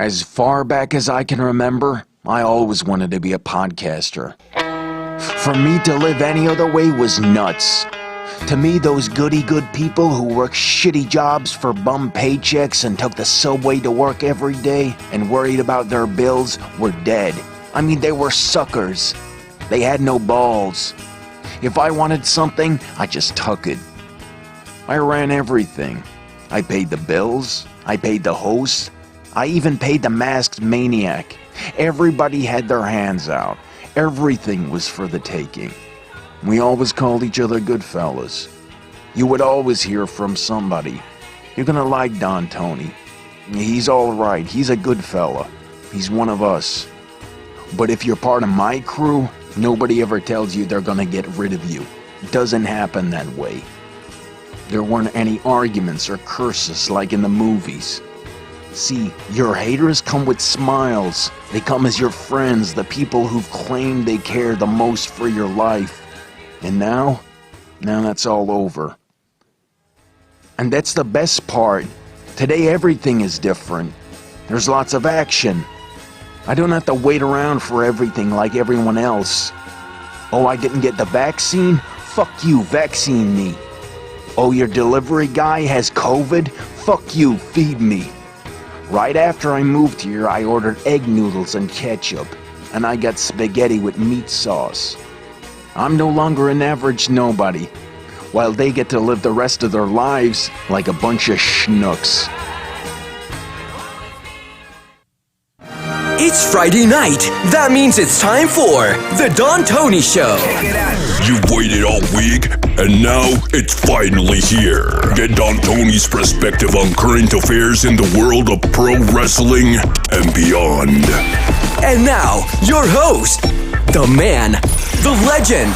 As far back as I can remember, I always wanted to be a podcaster. For me to live any other way was nuts. To me, those goody-good people who worked shitty jobs for bum paychecks and took the subway to work every day and worried about their bills were dead. I mean, they were suckers. They had no balls. If I wanted something, I just took it. I ran everything. I paid the bills. I paid the host. I even paid the masked maniac. Everybody had their hands out. Everything was for the taking. We always called each other good fellas. You would always hear from somebody. You're gonna like Don Tony. He's alright. He's a good fella. He's one of us. But if you're part of my crew, nobody ever tells you they're gonna get rid of you. It doesn't happen that way. There weren't any arguments or curses like in the movies. See, your haters come with smiles. They come as your friends, the people who've claimed they care the most for your life. And now that's all over. And that's the best part. Today everything is different. There's lots of action. I don't have to wait around for everything like everyone else. Oh, I didn't get the vaccine? Fuck you, vaccine me. Oh, your delivery guy has COVID? Fuck you, feed me. Right after I moved here, I ordered egg noodles and ketchup, and I got spaghetti with meat sauce. I'm no longer an average nobody, while they get to live the rest of their lives like a bunch of schnooks. It's Friday night. That means it's time for The Don Tony Show. You've waited all week, and now it's finally here. Get Don Tony's perspective on current affairs in the world of pro wrestling and beyond. And now, your host, the man, the legend,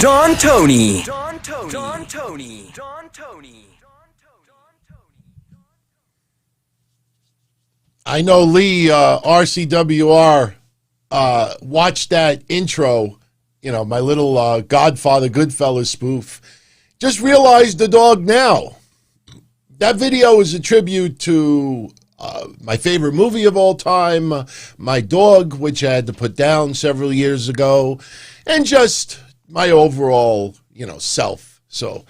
Don Tony. Don Tony. Don Tony. Don Tony. I know Lee, RCWR, watched that intro, my little Godfather Goodfellas spoof. Just realized the dog now. That video is a tribute to my favorite movie of all time, my dog, which I had to put down several years ago, and just my overall, self. So,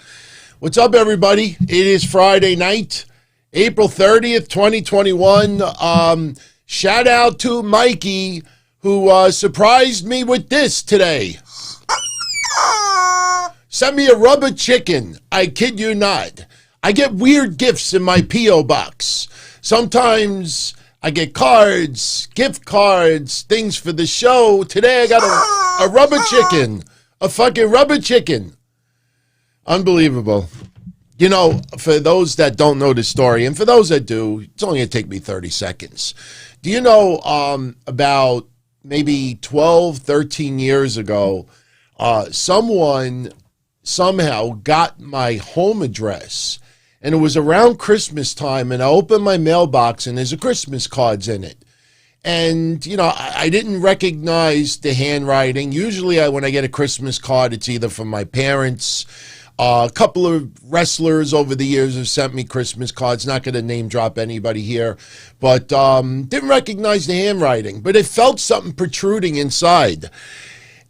what's up, everybody? It is Friday night. April 30th, 2021. Shout out to Mikey, who surprised me with this today. Sent me a rubber chicken. I kid you not. I get weird gifts in my P.O. box. Sometimes I get cards, gift cards, things for the show. Today I got a rubber chicken. A fucking rubber chicken. Unbelievable. For those that don't know the story, and for those that do, it's only going to take me 30 seconds. Do you know about maybe 12, 13 years ago, someone somehow got my home address, and it was around Christmas time, and I opened my mailbox, and there's a Christmas cards in it. And, I didn't recognize the handwriting. Usually when I get a Christmas card, it's either from my parents. A couple of wrestlers over the years have sent me Christmas cards. Not going to name drop anybody here, but didn't recognize the handwriting. But it felt something protruding inside.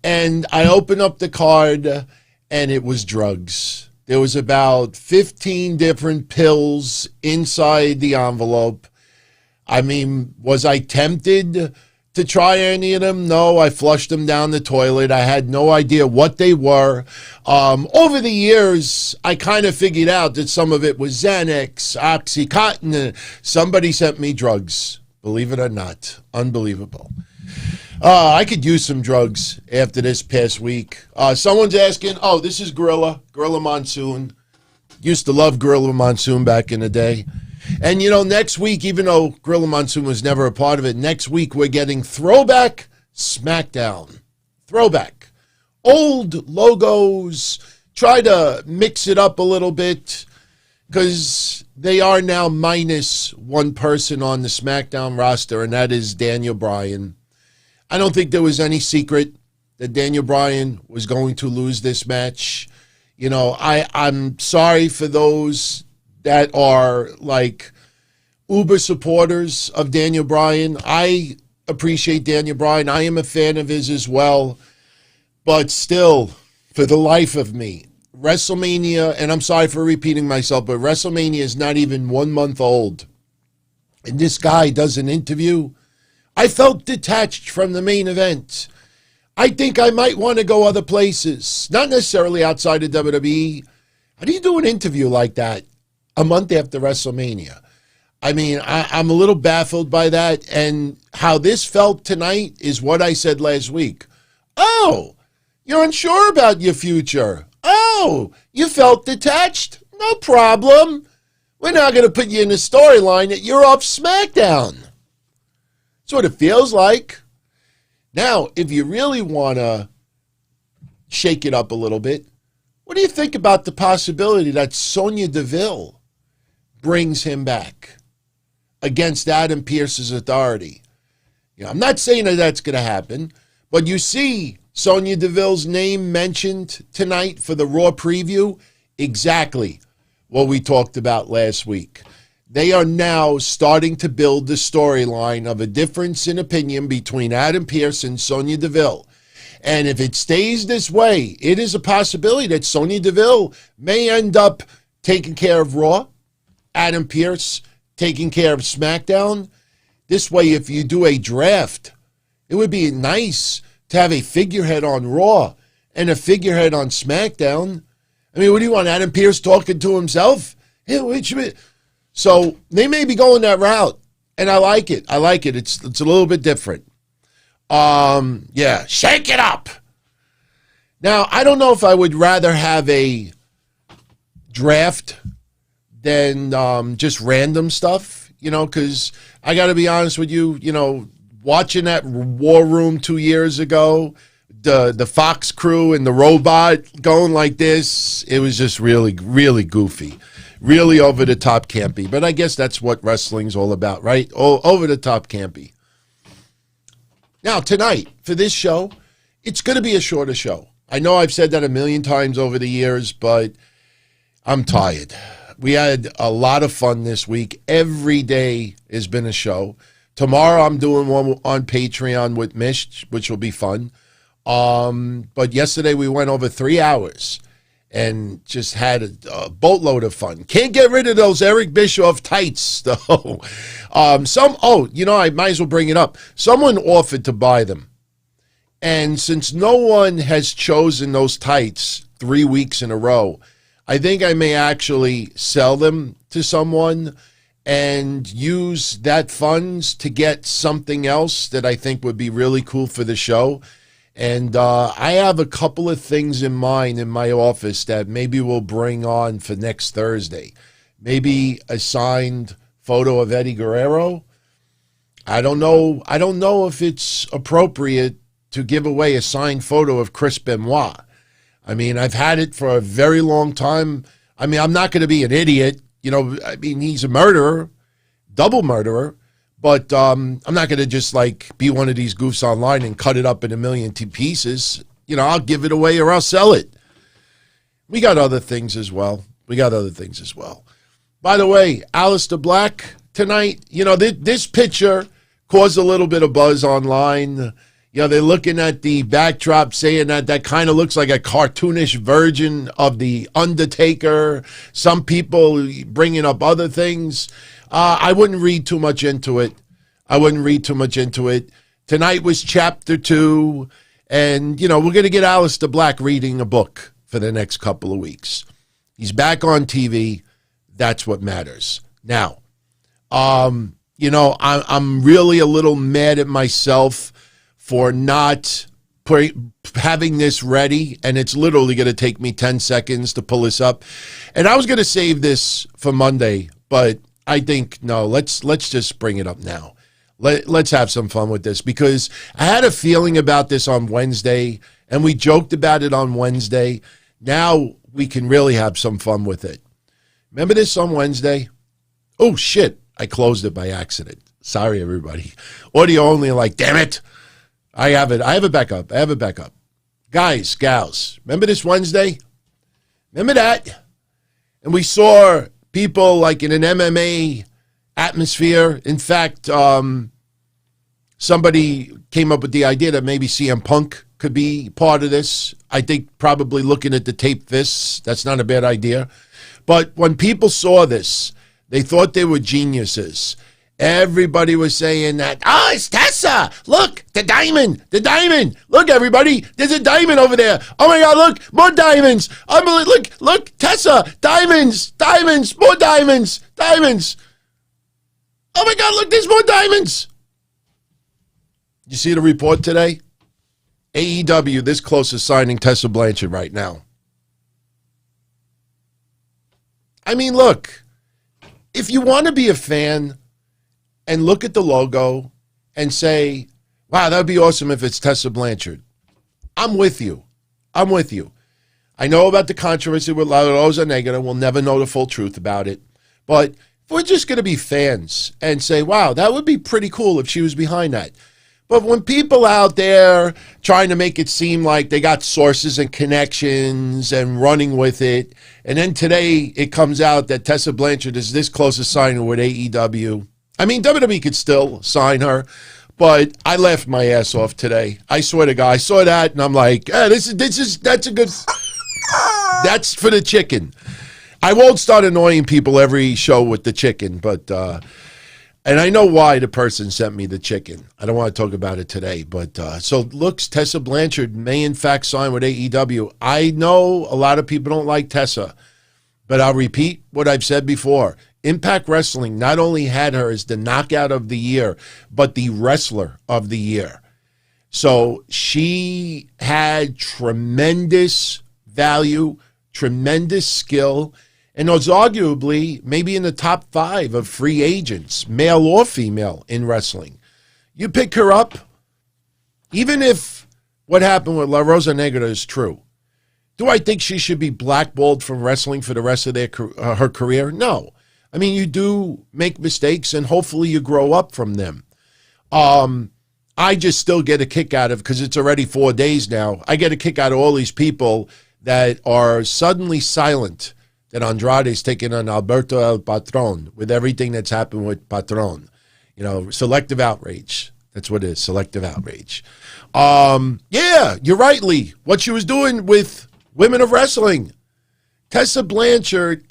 And I opened up the card, and it was drugs. There was about 15 different pills inside the envelope. I mean, was I tempted to try any of them? No, I flushed them down the toilet. I had no idea what they were. Over the years, I kind of figured out that some of it was Xanax, Oxycontin. Somebody sent me drugs, believe it or not. Unbelievable. I could use some drugs after this past week. Someone's asking, this is Gorilla Monsoon. Used to love Gorilla Monsoon back in the day. And, next week, even though Gorilla Monsoon was never a part of it, next week we're getting Throwback Smackdown. Throwback. Old logos. Try to mix it up a little bit because they are now minus one person on the SmackDown roster, and that is Daniel Bryan. I don't think there was any secret that Daniel Bryan was going to lose this match. I'm sorry for those that are like uber supporters of Daniel Bryan. I appreciate Daniel Bryan. I am a fan of his as well. But still, for the life of me, WrestleMania, and I'm sorry for repeating myself, but WrestleMania is not even 1 month old. And this guy does an interview. I felt detached from the main event. I think I might want to go other places, not necessarily outside of WWE. How do you do an interview like that a month after WrestleMania? I mean, I'm a little baffled by that. And how this felt tonight is what I said last week. Oh, you're unsure about your future. Oh, you felt detached? No problem. We're now going to put you in the storyline that you're off SmackDown. That's what it feels like. Now, if you really want to shake it up a little bit, what do you think about the possibility that Sonya Deville brings him back against Adam Pearce's authority? You know, I'm not saying that that's going to happen, but you see Sonya Deville's name mentioned tonight for the Raw preview. Exactly what we talked about last week. They are now starting to build the storyline of a difference in opinion between Adam Pearce and Sonya Deville. And if it stays this way, it is a possibility that Sonya Deville may end up taking care of Raw, Adam Pearce taking care of SmackDown. This way, if you do a draft, it would be nice to have a figurehead on Raw and a figurehead on SmackDown. I mean, what do you want, Adam Pearce talking to himself? So they may be going that route, and I like it. It's a little bit different. Yeah, shake it up. Now, I don't know if I would rather have a draft than just random stuff, you know, because I got to be honest with you, you know, watching that War Room 2 years ago, the Fox crew and the robot going like this, it was just really, really goofy. Really over the top campy. But I guess that's what wrestling's all about, right? Over the top campy. Now, tonight, for this show, it's going to be a shorter show. I know I've said that a million times over the years, but I'm tired. We had a lot of fun this week. Every day has been a show. Tomorrow I'm doing one on Patreon with Mish, which will be fun. But yesterday we went over 3 hours and just had a boatload of fun. Can't get rid of those Eric Bischoff tights, though. I might as well bring it up. Someone offered to buy them. And since no one has chosen those tights 3 weeks in a row, I think I may actually sell them to someone and use that funds to get something else that I think would be really cool for the show. And I have a couple of things in mind in my office that maybe we'll bring on for next Thursday. Maybe a signed photo of Eddie Guerrero. I don't know if it's appropriate to give away a signed photo of Chris Benoit. I mean, I've had it for a very long time. I mean, I'm not going to be an idiot. You know, I mean, he's a murderer, double murderer. But I'm not going to just like be one of these goofs online and cut it up in a million pieces. You know, I'll give it away or I'll sell it. We got other things as well. By the way, Aleister Black tonight, you know, this picture caused a little bit of buzz online. You know, they're looking at the backdrop saying that kind of looks like a cartoonish version of The Undertaker. Some people bringing up other things. I wouldn't read too much into it. Tonight was chapter 2. And, you know, we're going to get Aleister Black reading a book for the next couple of weeks. He's back on TV. That's what matters. Now, you know, I'm really a little mad at myself for not having this ready. And it's literally going to take me 10 seconds to pull this up. And I was going to save this for Monday, but I think, no, let's just bring it up now. Let's have some fun with this because I had a feeling about this on Wednesday, and we joked about it on Wednesday. Now we can really have some fun with it. Remember this on Wednesday? Oh, shit. I closed it by accident. Sorry, everybody. Audio only, like, damn it. I have it back up. Guys, gals, remember this Wednesday? Remember that? And we saw people like in an MMA atmosphere. In fact, somebody came up with the idea that maybe CM Punk could be part of this. I think probably looking at the tape fists, that's not a bad idea. But when people saw this, they thought they were geniuses. Everybody was saying that, oh, it's Tessa. Look, the diamond. Look, everybody, there's a diamond over there. Oh, my God, look, more diamonds. Look, Tessa, diamonds, more diamonds. Oh, my God, look, there's more diamonds. You see the report today? AEW this close to signing Tessa Blanchard right now. I mean, look, if you want to be a fan and look at the logo and say, wow, that would be awesome if it's Tessa Blanchard, I'm with you. I know about the controversy with La Rosa Negra. We'll never know the full truth about it. But if we're just going to be fans and say, wow, that would be pretty cool if she was behind that. But when people out there trying to make it seem like they got sources and connections and running with it, and then today it comes out that Tessa Blanchard is this close to signing with AEW. I mean, WWE could still sign her, but I laughed my ass off today. I swear to God, I saw that and I'm like, that's a good, that's for the chicken. I won't start annoying people every show with the chicken, but, and I know why the person sent me the chicken. I don't want to talk about it today, but so looks Tessa Blanchard may in fact sign with AEW. I know a lot of people don't like Tessa, but I'll repeat what I've said before. Impact Wrestling not only had her as the knockout of the year, but the wrestler of the year. So she had tremendous value, tremendous skill, and was arguably maybe in the top 5 of free agents, male or female, in wrestling. You pick her up, even if what happened with La Rosa Negra is true. Do I think she should be blackballed from wrestling for the rest of her career? No. I mean, you do make mistakes, and hopefully you grow up from them. I just still get a kick out of, because it's already 4 days now, I get a kick out of all these people that are suddenly silent that Andrade's taking on Alberto El Patron with everything that's happened with Patron. You know, selective outrage. That's what it is, selective outrage. Yeah, you're right, Lee. What she was doing with women of wrestling. Tessa Blanchard.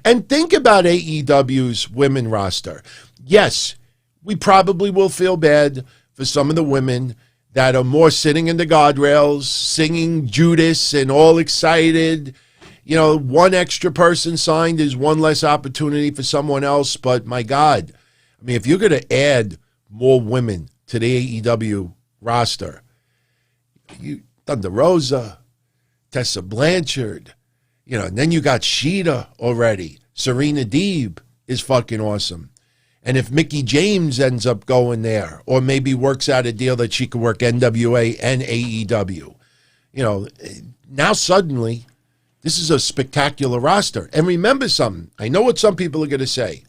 And think about AEW's women roster. Yes, we probably will feel bad for some of the women that are more sitting in the guardrails, singing Judas and all excited. You know, one extra person signed is one less opportunity for someone else. But my God, I mean, if you're going to add more women to the AEW roster, you Thunder Rosa, Tessa Blanchard, you know, and then you got Sheeta already. Serena Deeb is fucking awesome. And if Mickie James ends up going there, or maybe works out a deal that she could work NWA and AEW, you know, now suddenly this is a spectacular roster. And remember something. I know what some people are going to say.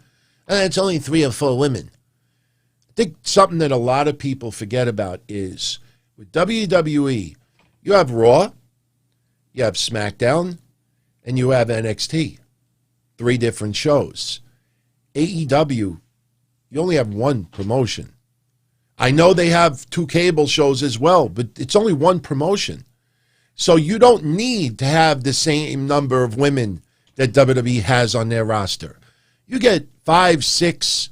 It's only 3 or 4 women. I think something that a lot of people forget about is with WWE, you have Raw, you have SmackDown, and you have NXT. 3 different shows. AEW, you only have 1 promotion. I know they have 2 cable shows as well, but it's only 1 promotion. So you don't need to have the same number of women that WWE has on their roster. You get 5, 6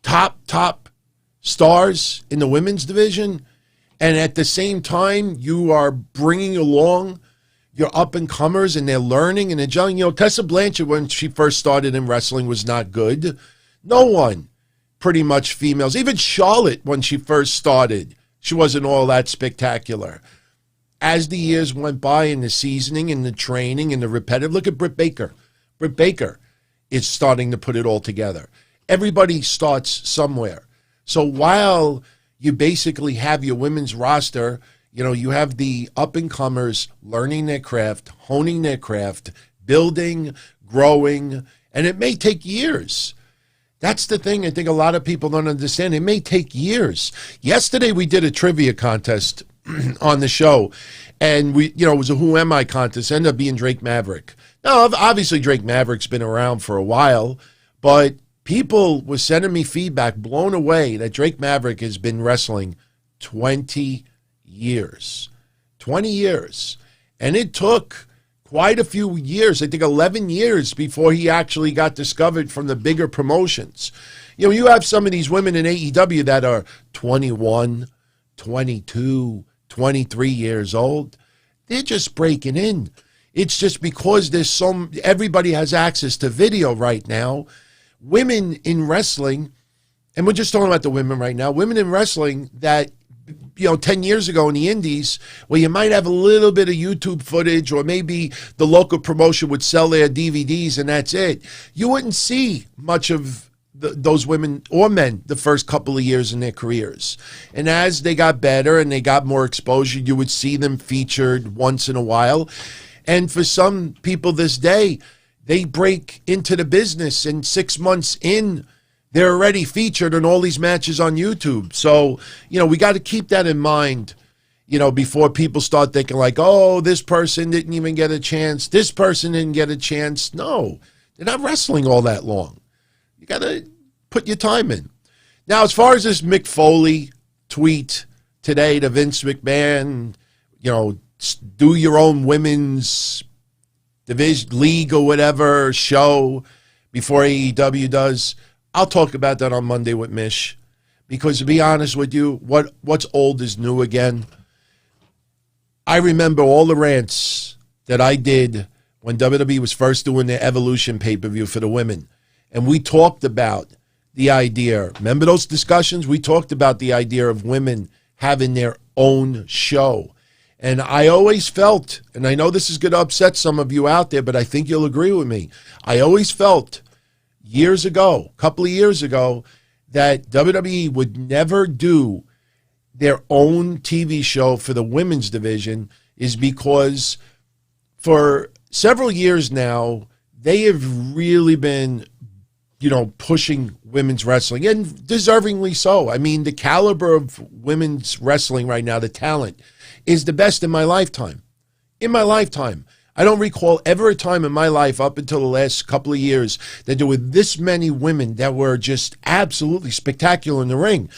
top stars in the women's division, and at the same time, you are bringing along your up-and-comers, and they're learning, and they're gelling. You know, Tessa Blanchard, when she first started in wrestling, was not good. No one, pretty much females. Even Charlotte, when she first started, she wasn't all that spectacular. As the years went by, and the seasoning and the training and the repetitive, look at Britt Baker. Britt Baker is starting to put it all together. Everybody starts somewhere. So while you basically have your women's roster, you know, you have the up-and-comers learning their craft, honing their craft, building, growing, and it may take years. That's the thing I think a lot of people don't understand. It may take years. Yesterday we did a trivia contest on the show, and we, you know, it was a Who Am I contest. Ended up being Drake Maverick. Now, obviously Drake Maverick's been around for a while, but people were sending me feedback, blown away, that Drake Maverick has been wrestling 20 years. 20 years. And it took quite a few years, I think 11 years, before he actually got discovered from the bigger promotions. You know, you have some of these women in AEW that are 21, 22, 23 years old. They're just breaking in. It's just because everybody has access to video right now. Women in wrestling, and we're just talking about the women right now, women in wrestling that, 10 years ago in the indies, where you might have a little bit of YouTube footage, or maybe the local promotion would sell their DVDs and that's it. You wouldn't see much of those women or men the first couple of years in their careers. And as they got better and they got more exposure, you would see them featured once in a while. And for some people this day, they break into the business, and 6 months in, they're already featured in all these matches on YouTube. So, we got to keep that in mind, before people start thinking like, oh, this person didn't even get a chance. This person didn't get a chance. No, they're not wrestling all that long. You got to put your time in. Now, as far as this Mick Foley tweet today to Vince McMahon, do your own women's division, league or whatever show before AEW does. I'll talk about that on Monday with Mish, because to be honest with you, what's old is new again. I remember all the rants that I did when WWE was first doing their Evolution pay-per-view for the women. And we talked about the idea. Remember those discussions? We talked about the idea of women having their own show. And I always felt, and I know this is going to upset some of you out there, but I think you'll agree with me. I always felt years ago, a couple of years ago, that WWE would never do their own TV show for the women's division, is because for several years now, they have really been, pushing women's wrestling, and deservingly so. I mean, the caliber of women's wrestling right now, the talent, is the best in my lifetime. In my lifetime. I don't recall ever a time in my life up until the last couple of years that there were this many women that were just absolutely spectacular in the ring.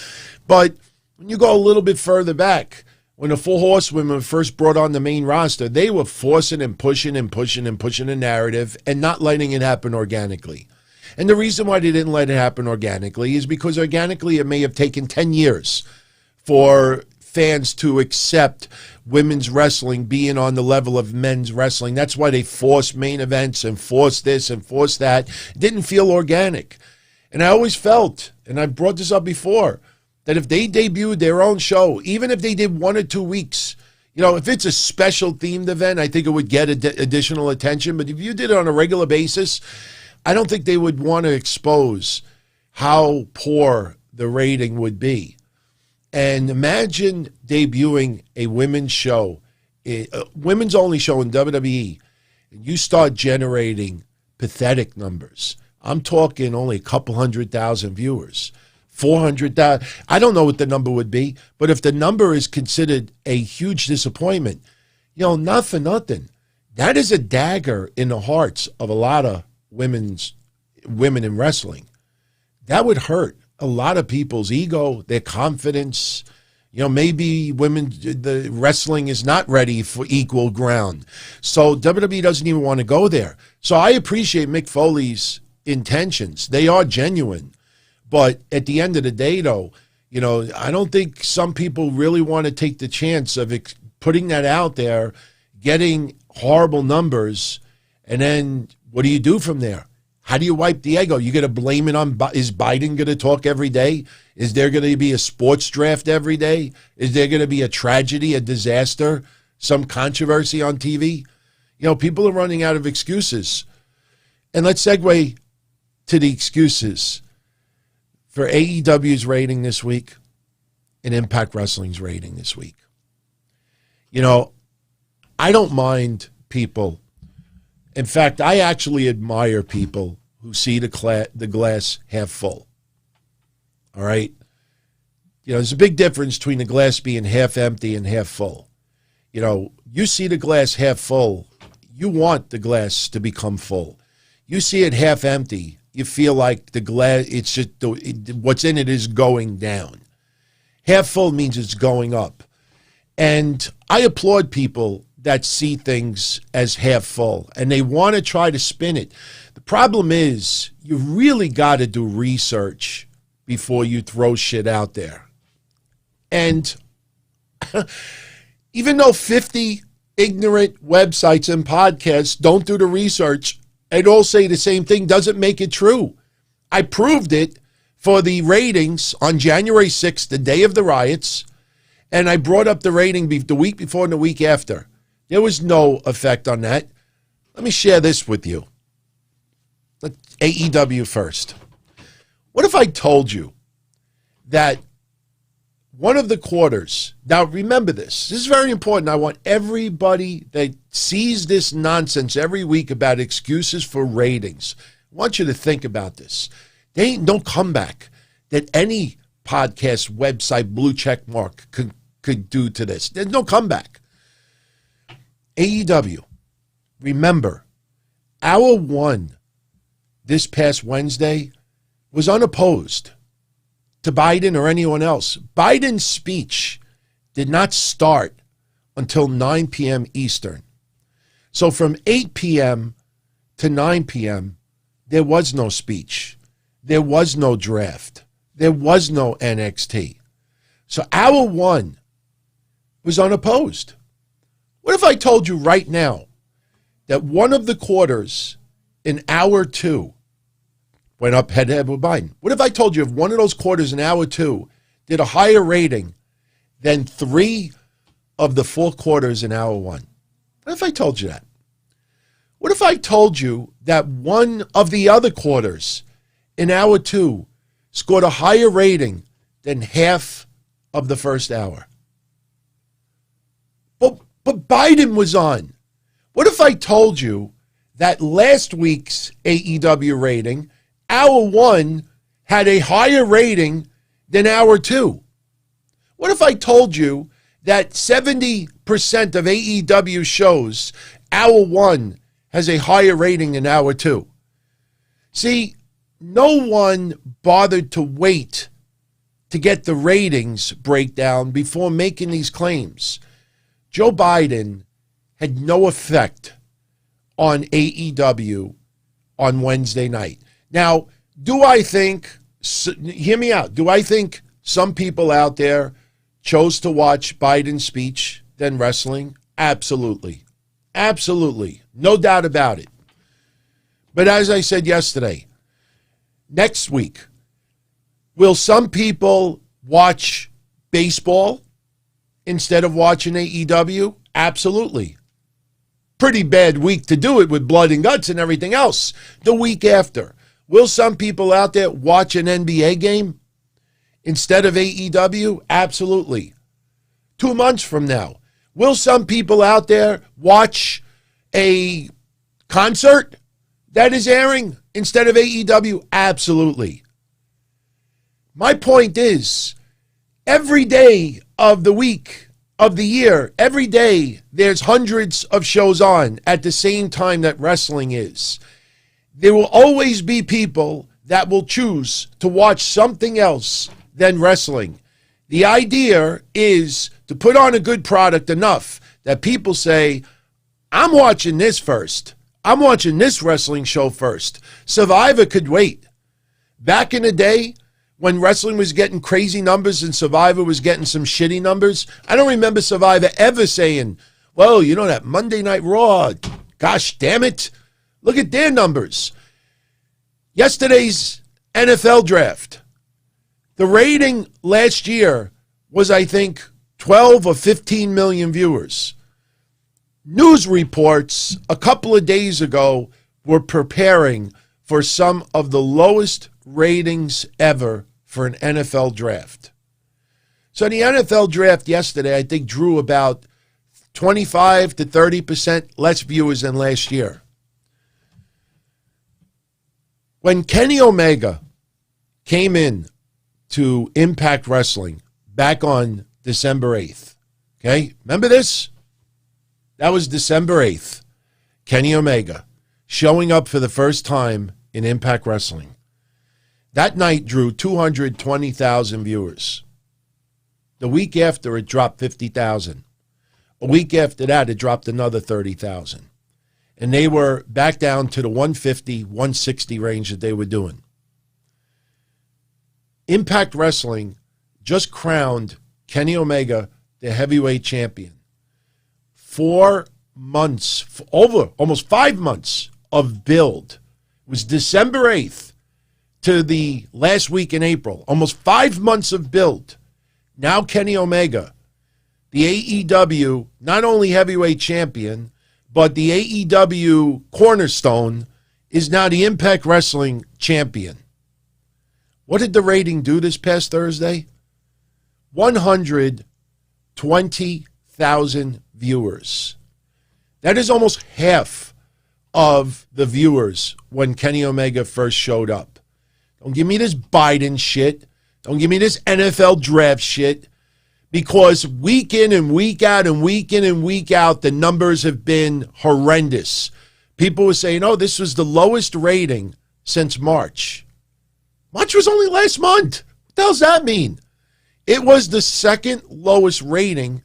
But when you go a little bit further back, when the Four Horsewomen were first brought on the main roster, they were forcing and pushing and pushing and pushing a narrative and not letting it happen organically. And the reason why they didn't let it happen organically is because organically it may have taken 10 years for fans to accept women's wrestling being on the level of men's wrestling. That's why they forced main events and forced this and forced that. It didn't feel organic. And I always felt, and I've brought this up before, that if they debuted their own show, even if they did 1 or 2 weeks, if it's a special themed event, I think it would get additional attention. But if you did it on a regular basis, I don't think they would want to expose how poor the rating would be. And imagine debuting a women's show, a women's only show in WWE, and you start generating pathetic numbers. I'm talking only a couple 100,000 viewers, 400,000. I don't know what the number would be, but if the number is considered a huge disappointment, not for nothing, that is a dagger in the hearts of a lot of women in wrestling. That would hurt a lot of people's ego, their confidence. Maybe the wrestling is not ready for equal ground. So WWE doesn't even want to go there. So I appreciate Mick Foley's intentions. They are genuine. But at the end of the day, though, I don't think some people really want to take the chance of putting that out there, getting horrible numbers, and then what do you do from there? How do you wipe the ego? You going to blame it on, is Biden going to talk every day? Is there going to be a sports draft every day? Is there going to be a tragedy, a disaster, some controversy on TV? People are running out of excuses. And let's segue to the excuses for AEW's rating this week and Impact Wrestling's rating this week. I don't mind people. In fact, I actually admire people who see the glass half full. All right? There's a big difference between the glass being half empty and half full. You see the glass half full, you want the glass to become full. You see it half empty, you feel like the glass, it's just, what's in it is going down. Half full means it's going up. And I applaud people that see things as half full and they want to try to spin it. The problem is you really got to do research before you throw shit out there. And even though 50 ignorant websites and podcasts don't do the research and all say the same thing, doesn't make it true. I proved it for the ratings on January 6th, the day of the riots, and I brought up the rating the week before and the week after. There was no effect on that. Let me share this with you. AEW first. What if I told you that one of the quarters, now remember this is very important. I want everybody that sees this nonsense every week about excuses for ratings, I want you to think about this. There ain't no comeback that any podcast, website, blue check mark could do to this. There's no comeback. AEW, remember, hour one this past Wednesday was unopposed to Biden or anyone else. Biden's speech did not start until 9 p.m. Eastern. So from 8 p.m. to 9 p.m., there was no speech. There was no draft. There was no NXT. So hour one was unopposed. What if I told you right now that one of the quarters in hour two went up head-to-head with Biden? What if I told you if one of those quarters in hour two did a higher rating than 3 of the 4 quarters in hour one? What if I told you that? What if I told you that one of the other quarters in hour two scored a higher rating than half of the first hour? But Biden was on. What if I told you that last week's AEW rating, hour one, had a higher rating than hour two? What if I told you that 70% of AEW shows, hour one has a higher rating than hour two? See, no one bothered to wait to get the ratings breakdown before making these claims. Joe Biden had no effect on AEW on Wednesday night. Now, do I think, hear me out, do I think some people out there chose to watch Biden's speech than wrestling? Absolutely. Absolutely. No doubt about it. But as I said yesterday, next week, will some people watch baseball instead of watching AEW? Absolutely. Pretty bad week to do it with blood and guts and everything else. The week after, will some people out there watch an NBA game instead of AEW? Absolutely. 2 months from now, will some people out there watch a concert that is airing instead of AEW? Absolutely. My point is, every day of the week, of the year, every day, there's hundreds of shows on at the same time that wrestling is. There will always be people that will choose to watch something else than wrestling. The idea is to put on a good product enough that people say, I'm watching this first. I'm watching this wrestling show first. Survivor could wait. Back in the day, when wrestling was getting crazy numbers and Survivor was getting some shitty numbers, I don't remember Survivor ever saying, well, you know that Monday Night Raw, gosh damn it, look at their numbers. Yesterday's NFL draft, the rating last year was, I think, 12 or 15 million viewers. News reports a couple of days ago were preparing for some of the lowest ratings ever for an NFL draft. So the NFL draft yesterday, I think, drew about 25 to 30% less viewers than last year. When Kenny Omega came in to Impact Wrestling back on December 8th, okay, remember this? That was December 8th. Kenny Omega showing up for the first time in Impact Wrestling. That night drew 220,000 viewers. The week after, it dropped 50,000. A week after that, it dropped another 30,000. And they were back down to the 150, 160 range that they were doing. Impact Wrestling just crowned Kenny Omega the heavyweight champion. 4 months, over almost 5 months of build. It was December 8th to the last week in April. Almost 5 months of build. Now Kenny Omega, the AEW, not only heavyweight champion, but the AEW cornerstone, is now the Impact Wrestling champion. What did the rating do this past Thursday? 120,000 viewers. That is almost half of the viewers when Kenny Omega first showed up. Don't give me this Biden shit. Don't give me this NFL draft shit. Because week in and week out and week in and week out, the numbers have been horrendous. People were saying, oh, this was the lowest rating since March. March was only last month. What the hell does that mean? It was the second lowest rating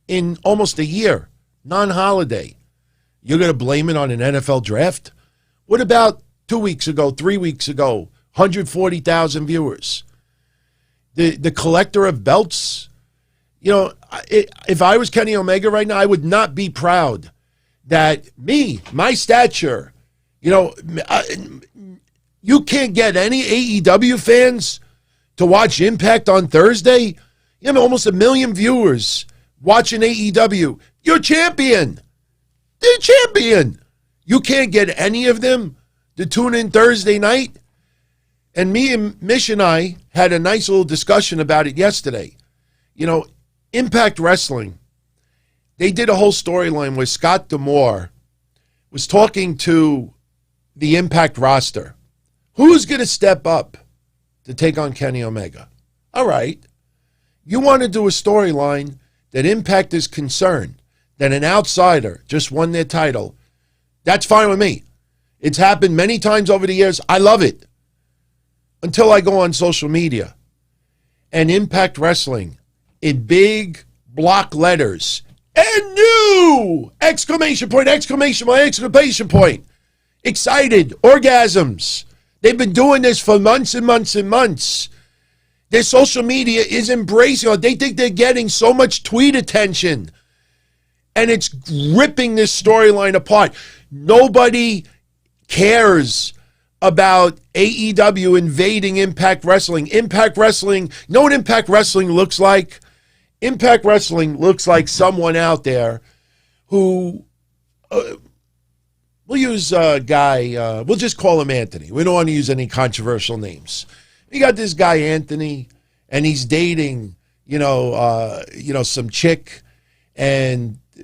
in almost a year, non-holiday. You're going to blame it on an NFL draft? What about 2 weeks ago, 3 weeks ago, 140,000 viewers? The collector of belts, you know, if I was Kenny Omega right now, I would not be proud that my stature, you know, you can't get any AEW fans to watch Impact on Thursday. You have almost 1 million viewers watching AEW. You're champion. They're champion. You can't get any of them to tune in Thursday night. And me and Mish and I had a nice little discussion about it yesterday. You know, Impact Wrestling, they did a whole storyline where Scott D'Amore was talking to the Impact roster. Who's going to step up to take on Kenny Omega? All right. You want to do a storyline that Impact is concerned that an outsider just won their title. That's fine with me. It's happened many times over the years. I love it. Until I go on social media and Impact Wrestling in big block letters and new! Exclamation point, exclamation point, exclamation point. Excited, orgasms. They've been doing this for months and months and months. Their social media is embracing it. They think they're getting so much tweet attention. And it's ripping this storyline apart. Nobody cares about AEW invading Impact Wrestling. Impact Wrestling, you know what Impact Wrestling looks like? Impact Wrestling looks like someone out there who, we'll use a guy, we'll just call him Anthony. We don't want to use any controversial names. We got this guy, Anthony, and he's dating, some chick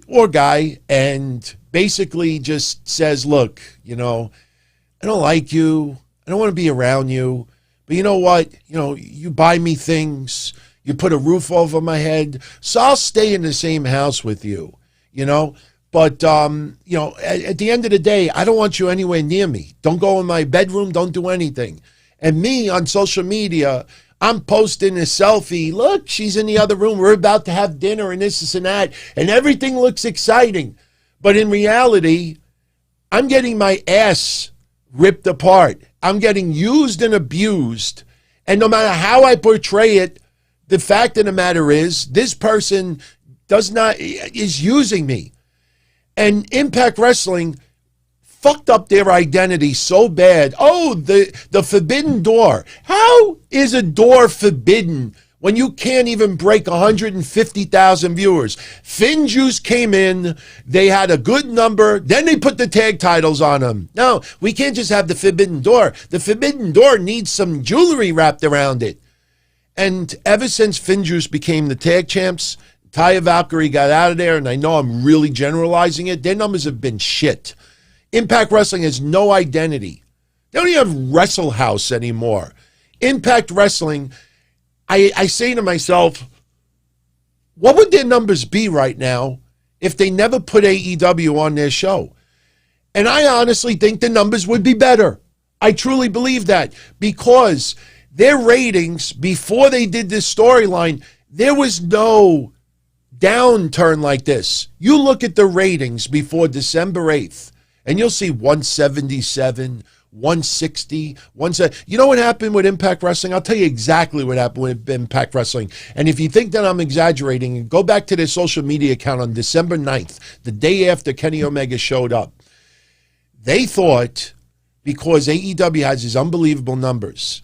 or guy, and basically just says, look, I don't like you. I don't want to be around you. But you know what? You buy me things. You put a roof over my head. So I'll stay in the same house with you, But, at the end of the day, I don't want you anywhere near me. Don't go in my bedroom. Don't do anything. And me on social media, I'm posting a selfie. Look, she's in the other room. We're about to have dinner and this and that. And everything looks exciting. But in reality, I'm getting my ass ripped apart. I'm getting used and abused. And no matter how I portray it, the fact of the matter is this person is using me. And Impact Wrestling fucked up their identity so bad. Oh, the forbidden door. How is a door forbidden when you can't even break 150,000 viewers? Finjuice came in. They had a good number. Then they put the tag titles on them. No, we can't just have the forbidden door. The forbidden door needs some jewelry wrapped around it. And ever since Finjuice became the tag champs, Taya Valkyrie got out of there, and I know I'm really generalizing it. Their numbers have been shit. Impact Wrestling has no identity. They don't even have Wrestle House anymore. Impact Wrestling, I say to myself, what would their numbers be right now if they never put AEW on their show? And I honestly think the numbers would be better. I truly believe that because their ratings, before they did this storyline, there was no downturn like this. You look at the ratings before December 8th, and you'll see 177, 160, 170. You know what happened with Impact Wrestling? I'll tell you exactly what happened with Impact Wrestling. And if you think that I'm exaggerating, go back to their social media account on December 9th, the day after Kenny Omega showed up. They thought, because AEW has these unbelievable numbers,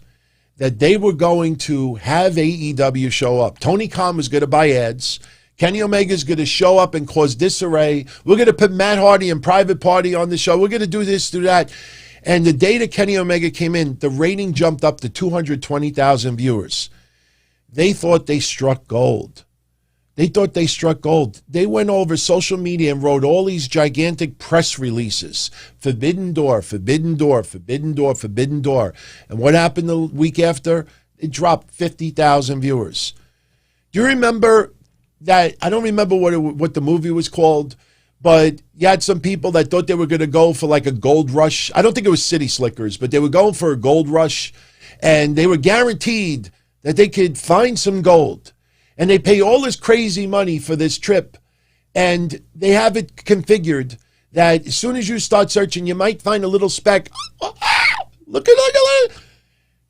that they were going to have AEW show up. Tony Khan was going to buy ads. Kenny Omega's going to show up and cause disarray. We're going to put Matt Hardy and Private Party on the show. We're going to do this, do that. And the day that Kenny Omega came in, the rating jumped up to 220,000 viewers. They thought they struck gold. They thought they struck gold. They went over social media and wrote all these gigantic press releases. Forbidden door, forbidden door, forbidden door, forbidden door. And what happened the week after? It dropped 50,000 viewers. Do you remember that? I don't remember what the movie was called, but you had some people that thought they were going to go for like a gold rush. I don't think it was City Slickers, but they were going for a gold rush, and they were guaranteed that they could find some gold. And they pay all this crazy money for this trip, and they have it configured that as soon as you start searching, you might find a little speck. Look at it.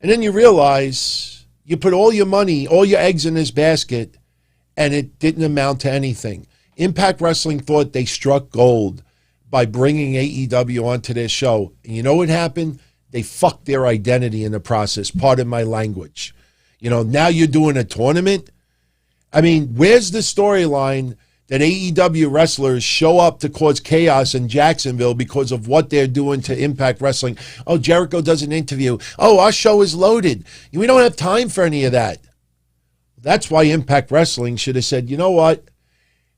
And then you realize you put all your money, all your eggs in this basket, and it didn't amount to anything. Impact Wrestling thought they struck gold by bringing AEW onto their show. And you know what happened? They fucked their identity in the process. Pardon my language. You know, now you're doing a tournament. I mean, where's the storyline that AEW wrestlers show up to cause chaos in Jacksonville because of what they're doing to Impact Wrestling? Oh, Jericho does an interview. Oh, our show is loaded. We don't have time for any of that. That's why Impact Wrestling should have said, you know what?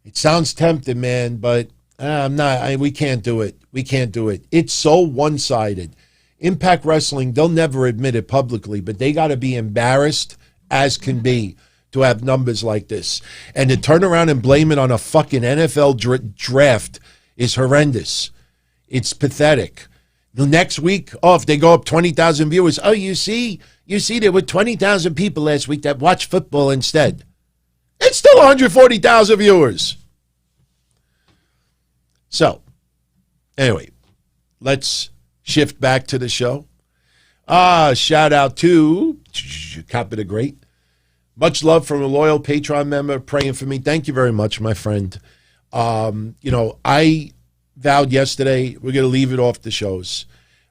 It sounds tempting, man, but we can't do it. We can't do it. It's so one-sided. Impact Wrestling, they'll never admit it publicly, but they got to be embarrassed as can be to have numbers like this. And to turn around and blame it on a fucking NFL draft is horrendous. It's pathetic. The next week, if they go up 20,000 viewers, you see there were 20,000 people last week that watched football instead. It's still 140,000 viewers. So, anyway, let's shift back to the show. Shout out to Cappa the Great. Much love from a loyal Patreon member praying for me. Thank you very much, my friend. I vowed yesterday we're going to leave it off the shows.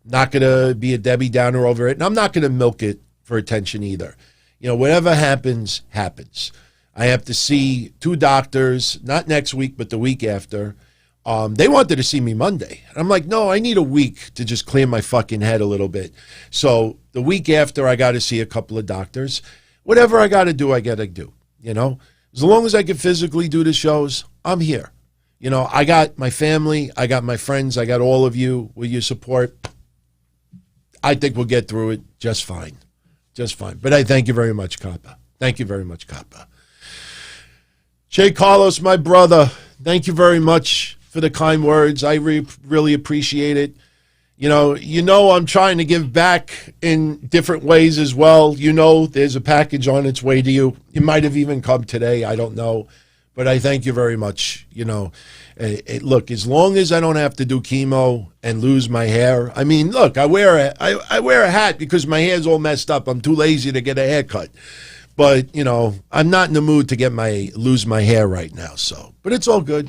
I'm not going to be a Debbie Downer over it, and I'm not going to milk it for attention either. You know, whatever happens, happens. I have to see 2 doctors, not next week, but the week after. They wanted to see me Monday. And I'm like, no, I need a week to just clear my fucking head a little bit. So the week after, I got to see a couple of doctors. Whatever I got to do, I got to do. You know, as long as I can physically do the shows, I'm here. You know, I got my family, I got my friends, I got all of you with your support. I think we'll get through it just fine. Just fine. But I thank you very much, Cappa. Thank you very much, Cappa. Jay Carlos, my brother, thank you very much for the kind words. I really appreciate it. You know, I'm trying to give back in different ways as well. You know, there's a package on its way to you. It might have even come today. I don't know. But I thank you very much. You know, look, as long as I don't have to do chemo and lose my hair. I mean, look, I wear a hat because my hair's all messed up. I'm too lazy to get a haircut. But, you know, I'm not in the mood to lose my hair right now. So, but it's all good.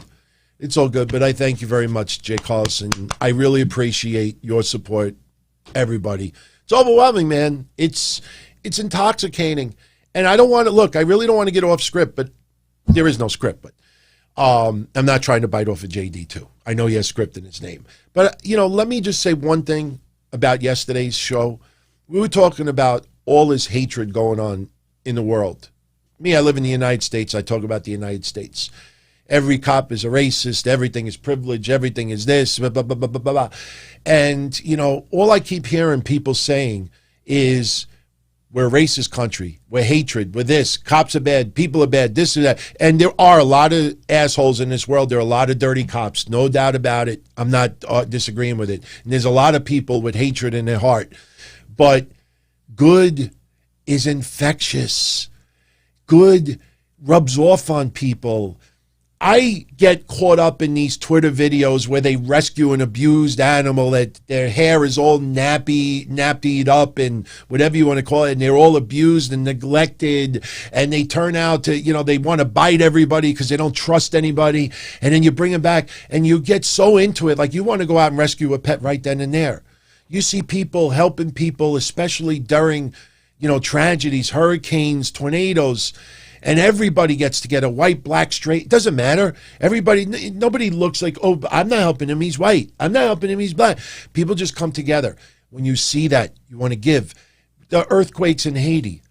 It's all good, but I thank you very much, Jay Carlson. I really appreciate your support, everybody. It's overwhelming, man. It's intoxicating. And I don't want to, look, I really don't want to get off script, but there is no script. But I'm not trying to bite off of JD, too. I know he has script in his name. But, you know, let me just say one thing about yesterday's show. We were talking about all this hatred going on in the world. Me, I live in the United States. I talk about the United States. Every cop is a racist. Everything is privilege. Everything is this. Blah, blah, blah, blah, blah. And, you know, all I keep hearing people saying is We're a racist country. We're hatred. We're this. Cops are bad. People are bad. This and that. And there are a lot of assholes in this world. There are a lot of dirty cops. No doubt about it. I'm not disagreeing with it. And there's a lot of people with hatred in their heart. But good is infectious. Good rubs off on people. I get caught up in these Twitter videos where they rescue an abused animal that their hair is all nappied up and whatever you want to call it, and they're all abused and neglected, and they turn out to, they want to bite everybody because they don't trust anybody, and then you bring them back and you get so into it, like you want to go out and rescue a pet right then and there. You see people helping people, especially during, tragedies, hurricanes, tornadoes, and everybody gets together, white, black, straight. It doesn't matter. Nobody looks like, oh, I'm not helping him, he's white. I'm not helping him, he's black. People just come together. When you see that, you want to give. The earthquakes in Haiti.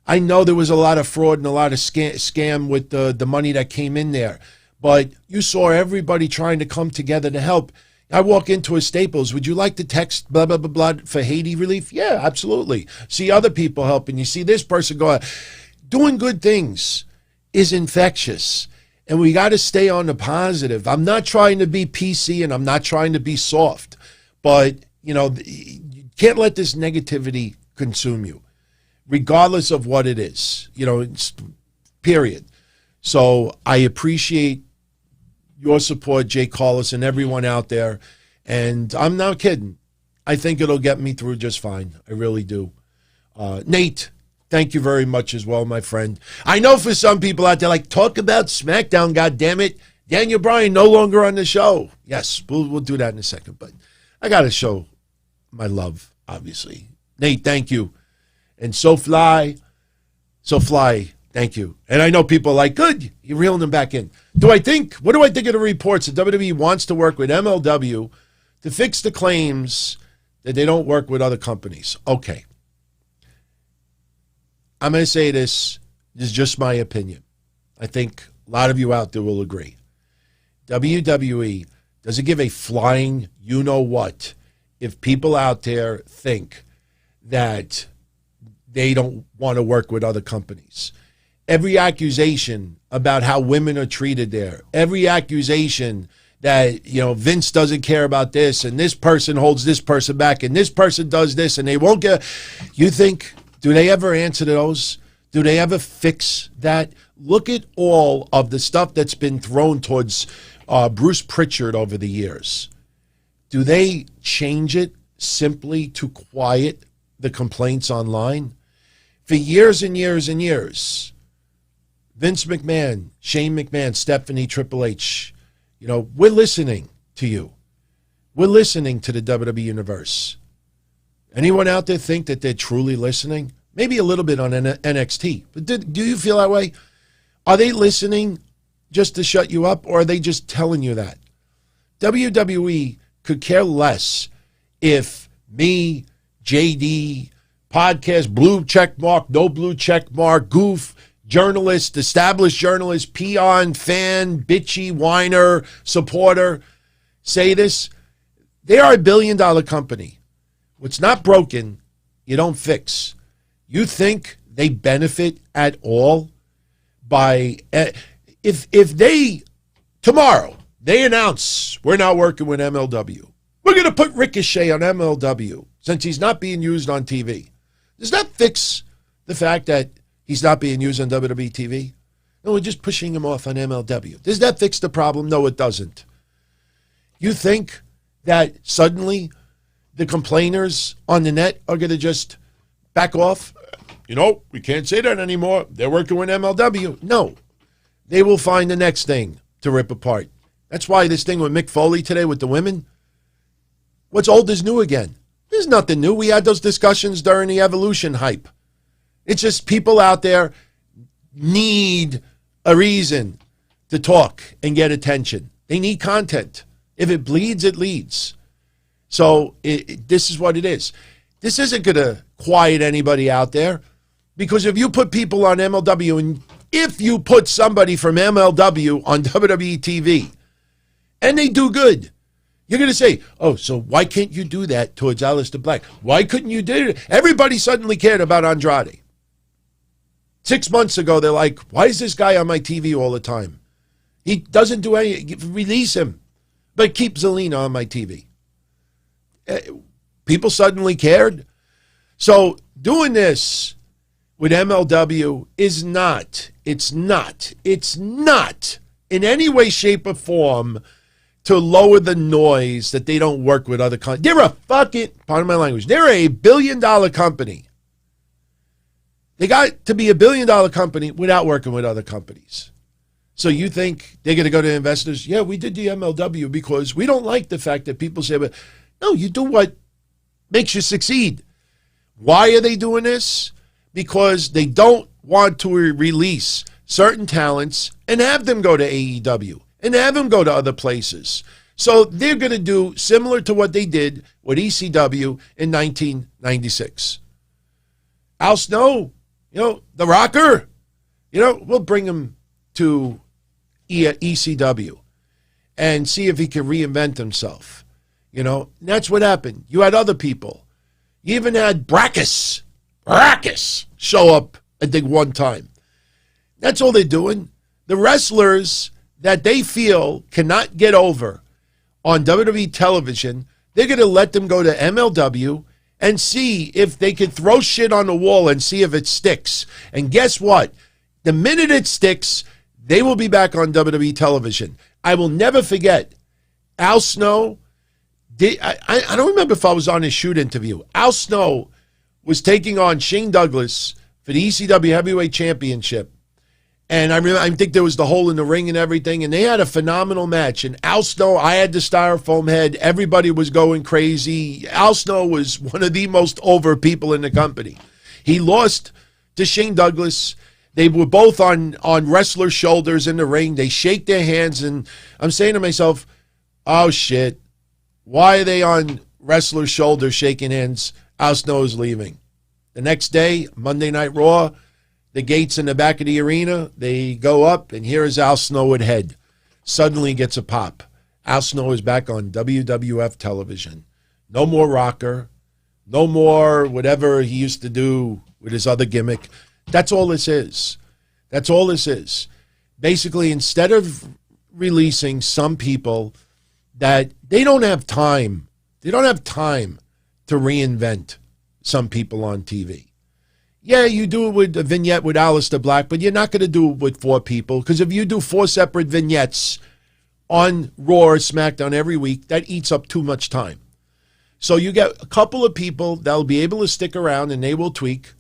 I know there was a lot of fraud and a lot of scam with the money that came in there. But you saw everybody trying to come together to help. I walk into a Staples. Would you like to text blah, blah, blah, blah for Haiti relief? Yeah, absolutely. See other people helping. You see this person go. Doing good things is infectious, and we got to stay on the positive. I'm not trying to be PC, and I'm not trying to be soft, but, you can't let this negativity consume you, regardless of what it is, period. So I appreciate your support, Jay Carlos, and everyone out there, and I'm not kidding. I think it'll get me through just fine. I really do. Nate, thank you very much as well, my friend. I know for some people out there, like, talk about SmackDown, goddammit. Daniel Bryan no longer on the show. Yes, we'll do that in a second, but I got to show my love, obviously. Nate, thank you. And SoFly, thank you. And I know people are like, good, you're reeling them back in. What do I think of the reports that WWE wants to work with MLW to fix the claims that they don't work with other companies? Okay. I'm going to say this is just my opinion. I think a lot of you out there will agree. WWE doesn't give a flying you-know-what if people out there think that they don't want to work with other companies. Every accusation about how women are treated there, every accusation that, Vince doesn't care about this, and this person holds this person back, and this person does this, and they won't get... You think... Do they ever answer to those? Do they ever fix that? Look at all of the stuff that's been thrown towards Bruce Pritchard over the years. Do they change it simply to quiet the complaints online? For years and years and years, Vince McMahon, Shane McMahon, Stephanie, Triple H, we're listening to you. We're listening to the WWE Universe. Anyone out there think that they're truly listening? Maybe a little bit on NXT. But do you feel that way? Are they listening just to shut you up, or are they just telling you that? WWE could care less if me, JD, podcast, blue check mark, no blue check mark, goof, journalist, established journalist, peon, fan, bitchy, whiner, supporter, say this. They are $1 billion company. What's not broken, you don't fix. You think they benefit at all by... If they, tomorrow, they announce, we're not working with MLW. We're going to put Ricochet on MLW since he's not being used on TV. Does that fix the fact that he's not being used on WWE TV? No, we're just pushing him off on MLW. Does that fix the problem? No, it doesn't. You think that suddenly... the complainers on the net are going to just back off? We can't say that anymore. They're working with MLW. No. They will find the next thing to rip apart. That's why this thing with Mick Foley today with the women, what's old is new again. There's nothing new. We had those discussions during the Evolution hype. It's just people out there need a reason to talk and get attention. They need content. If it bleeds, it leads. So this is what it is. This isn't going to quiet anybody out there, because if you put people on MLW, and if you put somebody from MLW on WWE TV and they do good, You're going to say, oh, so why can't you do that towards Aleister Black? Why couldn't you do it? Everybody suddenly cared about Andrade. 6 months ago, they're like, why is this guy on my TV all the time? He doesn't do anything. Release him. But keep Zelina on my TV. People suddenly cared. So doing this with MLW is not in any way, shape, or form to lower the noise that they don't work with other companies. They're a fucking, pardon my language, they're a $1 billion company. They got to be a $1 billion company without working with other companies. So you think they're going to go to investors? Yeah, we did the MLW because we don't like the fact that people say, but no, you do what makes you succeed. Why are they doing this? Because they don't want to release certain talents and have them go to AEW and have them go to other places. So they're going to do similar to what they did with ECW in 1996. Al Snow, the Rocker, we'll bring him to ECW and see if he can reinvent himself. And that's what happened. You had other people. You even had Brackus show up, I think, one time. That's all they're doing. The wrestlers that they feel cannot get over on WWE television, they're going to let them go to MLW and see if they can throw shit on the wall and see if it sticks. And guess what? The minute it sticks, they will be back on WWE television. I will never forget Al Snow. I don't remember if I was on his shoot interview. Al Snow was taking on Shane Douglas for the ECW Heavyweight Championship. And I think there was the hole in the ring and everything. And they had a phenomenal match. And Al Snow, I had the styrofoam head. Everybody was going crazy. Al Snow was one of the most over people in the company. He lost to Shane Douglas. They were both on wrestlers' shoulders in the ring. They shake their hands. And I'm saying to myself, oh, shit. Why are they on wrestlers' shoulders shaking hands? Al Snow is leaving. The next day, Monday Night Raw, the gates in the back of the arena, they go up, and here is Al Snow at head. Suddenly gets a pop. Al Snow is back on WWF television. No more rocker. No more whatever he used to do with his other gimmick. That's all this is. That's all this is. Basically, instead of releasing some people that they don't have time to reinvent some people on TV. Yeah, you do it with a vignette with Aleister Black, but you're not going to do it with 4 people, because if you do 4 separate vignettes on Raw or SmackDown every week, that eats up too much time. So you get a couple of people that'll be able to stick around and they will tweak,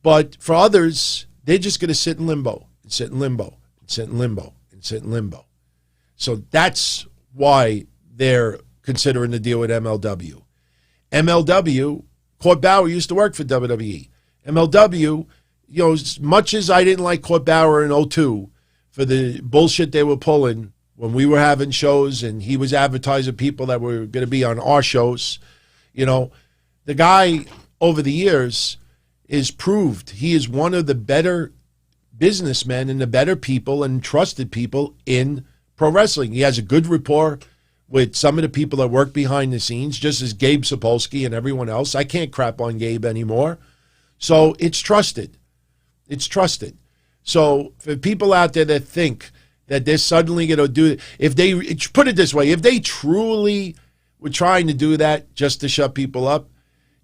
but for others, they're just going to sit in limbo, and sit in limbo, and sit in limbo, and sit in limbo. So that's why they're considering the deal with MLW. MLW, Court Bauer used to work for WWE. MLW, as much as I didn't like Court Bauer in 2002 for the bullshit they were pulling when we were having shows and he was advertising people that were going to be on our shows, the guy over the years is proved he is one of the better businessmen and the better people and trusted people in pro wrestling. He has a good rapport with some of the people that work behind the scenes, just as Gabe Sapolsky and everyone else. I can't crap on Gabe anymore. So it's trusted. It's trusted. So for people out there that think that they're suddenly going to do it, if they, put it this way, if they truly were trying to do that just to shut people up,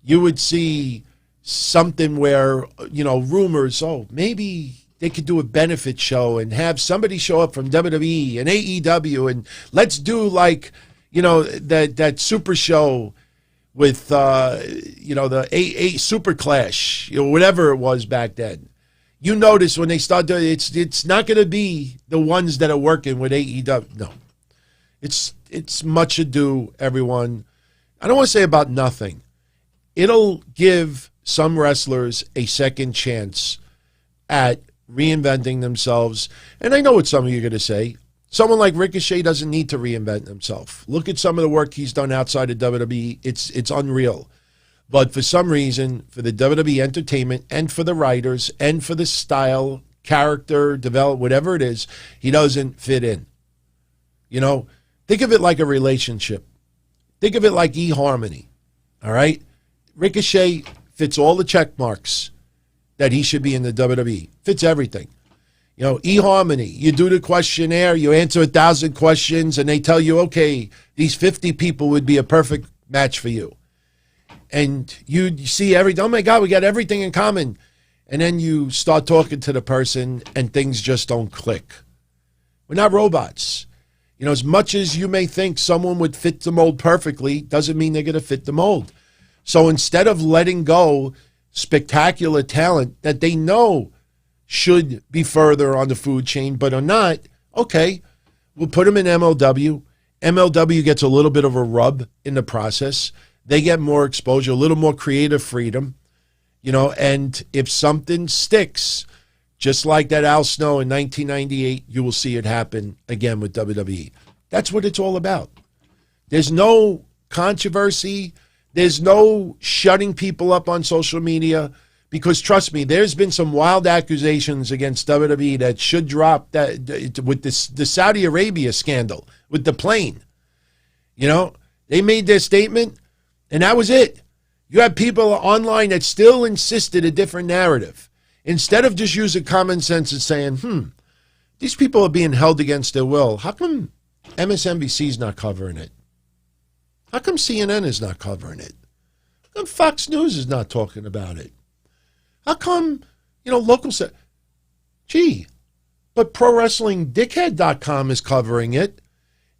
you would see something where, rumors, maybe they could do a benefit show and have somebody show up from WWE and AEW and let's do like, that super show with, the AA Super Clash, whatever it was back then. You notice when they start doing it, it's not going to be the ones that are working with AEW. No, it's much ado, everyone. I don't want to say about nothing. It'll give some wrestlers a second chance at reinventing themselves. And I know what some of you are going to say. Someone like Ricochet doesn't need to reinvent himself. Look at some of the work he's done outside of WWE. It's unreal. But for some reason, for the WWE entertainment and for the writers and for the style, character, develop, whatever it is, he doesn't fit in. Think of it like a relationship. Think of it like eHarmony, all right? Ricochet fits all the check marks that he should be in the WWE. Fits everything. You know, eHarmony, you do the questionnaire, you answer 1,000 questions, and they tell you, okay, these 50 people would be a perfect match for you. And you see everything, oh my God, we got everything in common. And then you start talking to the person, and things just don't click. We're not robots. You know, as much as you may think someone would fit the mold perfectly, doesn't mean they're going to fit the mold. So instead of letting go spectacular talent that they know should be further on the food chain but are not, okay, we'll put them in MLW. MLW gets a little bit of a rub in the process. They get more exposure, a little more creative freedom, you know, and if something sticks, just like that Al Snow in 1998, you will see it happen again with WWE. That's what it's all about. There's no controversy. There's no shutting people up on social media because, trust me, there's been some wild accusations against WWE that should drop that with the Saudi Arabia scandal with the plane. You know, they made their statement, and that was it. You have people online that still insisted a different narrative. Instead of just using common sense and saying, these people are being held against their will. How come MSNBC's not covering it? How come CNN is not covering it? How come Fox News is not talking about it? How come, you know, local... but ProWrestlingDickhead.com is covering it.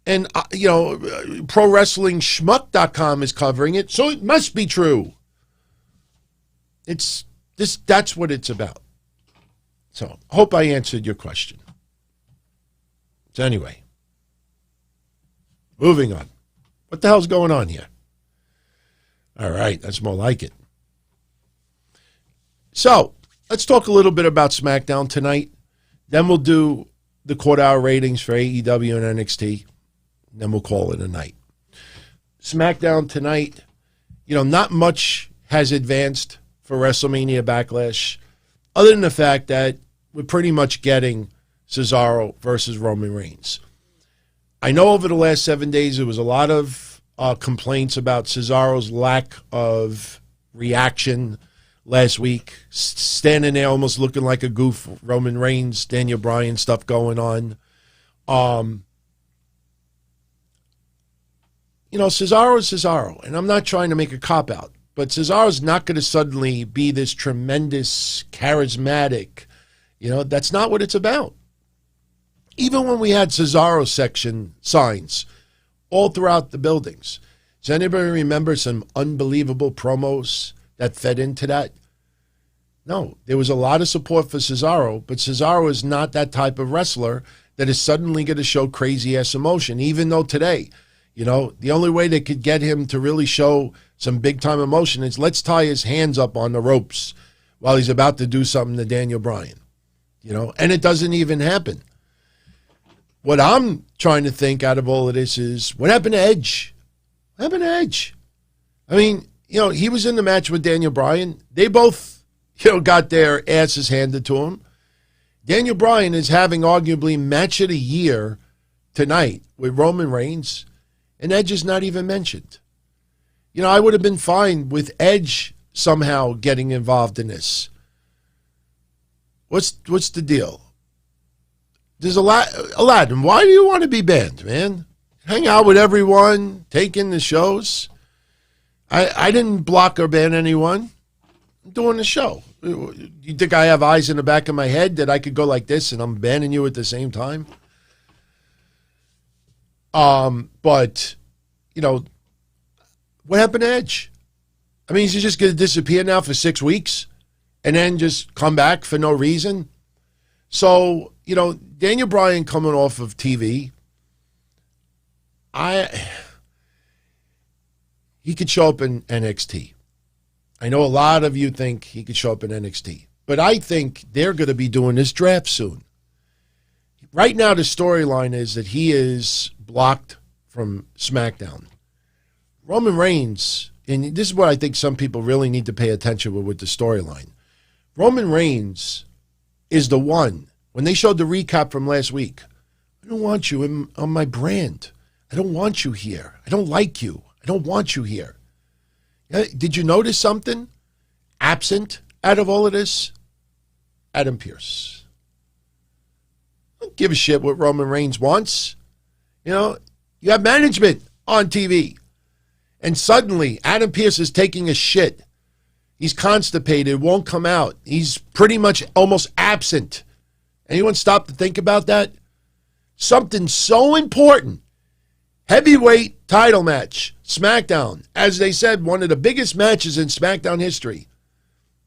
And, you know, ProWrestlingSchmuck.com is covering it. So it must be true. That's what it's about. So, hope I answered your question. So anyway, moving on. What the hell's going on here? All right, that's more like it. So, let's talk a little bit about SmackDown tonight. Then we'll do the quarter-hour ratings for AEW and NXT. Then we'll call it a night. SmackDown tonight, you know, not much has advanced for WrestleMania Backlash, other than the fact that we're pretty much getting Cesaro versus Roman Reigns. I know over the last 7 days there was a lot of complaints about Cesaro's lack of reaction last week, standing there almost looking like a goof. Roman Reigns, Daniel Bryan stuff going on. You know, Cesaro is Cesaro, and I'm not trying to make a cop-out, but Cesaro's not going to suddenly be this tremendous, charismatic, you know, that's not what it's about. Even when we had Cesaro section signs all throughout the buildings, does anybody remember some unbelievable promos that fed into that? No, there was a lot of support for Cesaro, but Cesaro is not that type of wrestler that is suddenly going to show crazy-ass emotion, even though today, you know, the only way they could get him to really show some big-time emotion is let's tie his hands up on the ropes while he's about to do something to Daniel Bryan, you know, and it doesn't even happen. What I'm trying to think out of all of this is, what happened to Edge? What happened to Edge? I mean, you know, he was in the match with Daniel Bryan. They both, you know, got their asses handed to him. Daniel Bryan is having arguably match of the year tonight with Roman Reigns, and Edge is not even mentioned. You know, I would have been fine with Edge somehow getting involved in this. What's the deal? There's Aladdin, why do you want to be banned, man? Hang out with everyone, take in the shows. I didn't block or ban anyone. I'm doing the show. You think I have eyes in the back of my head that I could go like this and I'm banning you at the same time? But, you know, what happened to Edge? I mean, is he just going to disappear now for 6 weeks and then just come back for no reason? So, you know, Daniel Bryan coming off of TV, he could show up in NXT. I know a lot of you think he could show up in NXT, but I think they're going to be doing this draft soon. Right now, the storyline is that he is blocked from SmackDown. Roman Reigns, and this is what I think some people really need to pay attention with the storyline. Roman Reigns is the one. When they showed the recap from last week, I don't want you on my brand. I don't want you here. I don't like you. I don't want you here. Did you notice something absent out of all of this? Adam Pearce. Don't give a shit what Roman Reigns wants. You know, you have management on TV. And suddenly, Adam Pearce is taking a shit. He's constipated, won't come out. He's pretty much almost absent. Anyone stop to think about that? Something so important. Heavyweight title match, SmackDown. As they said, one of the biggest matches in SmackDown history.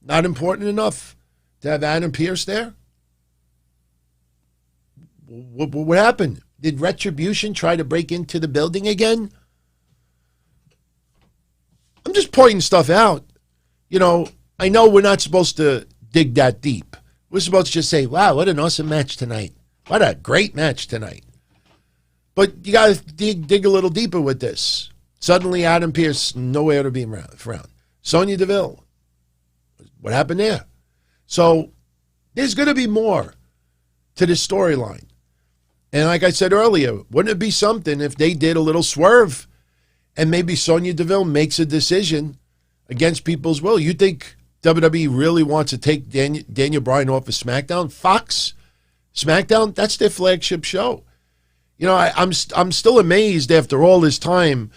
Not important enough to have Adam Pearce there? What happened? Did Retribution try to break into the building again? I'm just pointing stuff out. You know, I know we're not supposed to dig that deep. We're supposed to just say, wow, what an awesome match tonight. What a great match tonight. But you got to dig a little deeper with this. Suddenly, Adam Pearce, nowhere to be found. Sonya Deville. What happened there? So, there's going to be more to this storyline. And like I said earlier, wouldn't it be something if they did a little swerve and maybe Sonya Deville makes a decision against people's will? You think WWE really wants to take Daniel Bryan off of SmackDown? Fox, SmackDown, that's their flagship show. You know, I'm still amazed after all this time.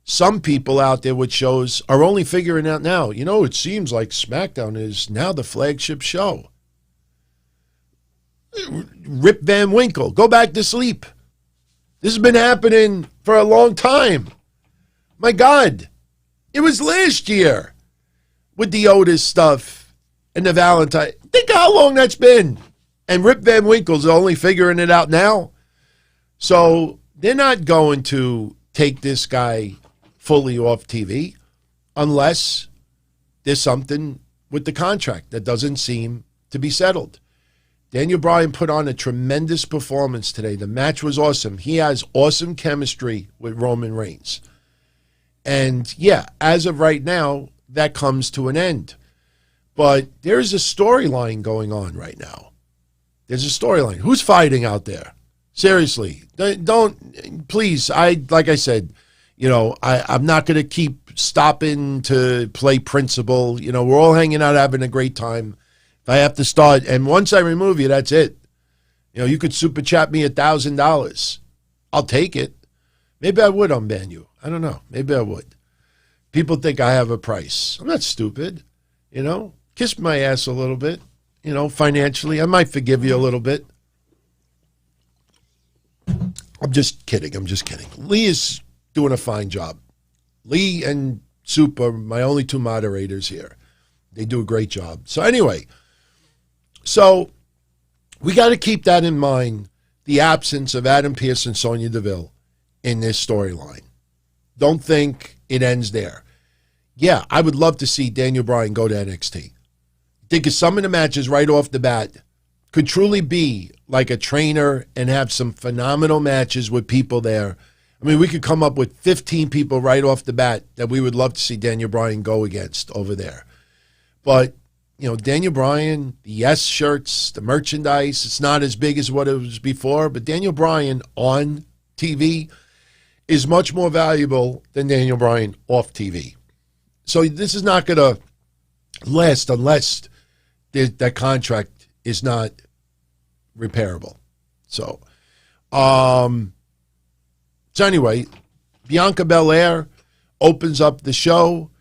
Some people out there with shows are only figuring out now, you know, it seems like SmackDown is now the flagship show. Rip Van Winkle, go back to sleep. This has been happening for a long time. My God, it was last year with the Otis stuff and the Valentine. Think how long that's been. And Rip Van Winkle's only figuring it out now. So they're not going to take this guy fully off TV unless there's something with the contract that doesn't seem to be settled. Daniel Bryan put on a tremendous performance today. The match was awesome. He has awesome chemistry with Roman Reigns. And yeah, as of right now, that comes to an end. But there's a storyline going on right now. There's a storyline. Who's fighting out there? Seriously, don't please. Like I said, you know, I'm not going to keep stopping to play principal. You know, we're all hanging out, having a great time. If I have to start, and once I remove you, that's it. You know, you could super chat me $1,000. I'll take it. Maybe I would unban you. I don't know. Maybe I would. People think I have a price. I'm not stupid. You know, kiss my ass a little bit. You know, financially, I might forgive you a little bit. I'm just kidding. I'm just kidding. Lee is doing a fine job. Lee and Soup are my only two moderators here. They do a great job. So anyway, so we got to keep that in mind, the absence of Adam Pearce and Sonya Deville in this storyline. Don't think it ends there. Yeah, I would love to see Daniel Bryan go to NXT. Think of some of the matches right off the bat could truly be like a trainer and have some phenomenal matches with people there. I mean, we could come up with 15 people right off the bat that we would love to see Daniel Bryan go against over there. But, you know, Daniel Bryan, the Yes shirts, the merchandise, it's not as big as what it was before, but Daniel Bryan on TV is much more valuable than Daniel Bryan off TV. So this is not going to last unless that contract is not repairable. So anyway, Bianca Belair opens up the show,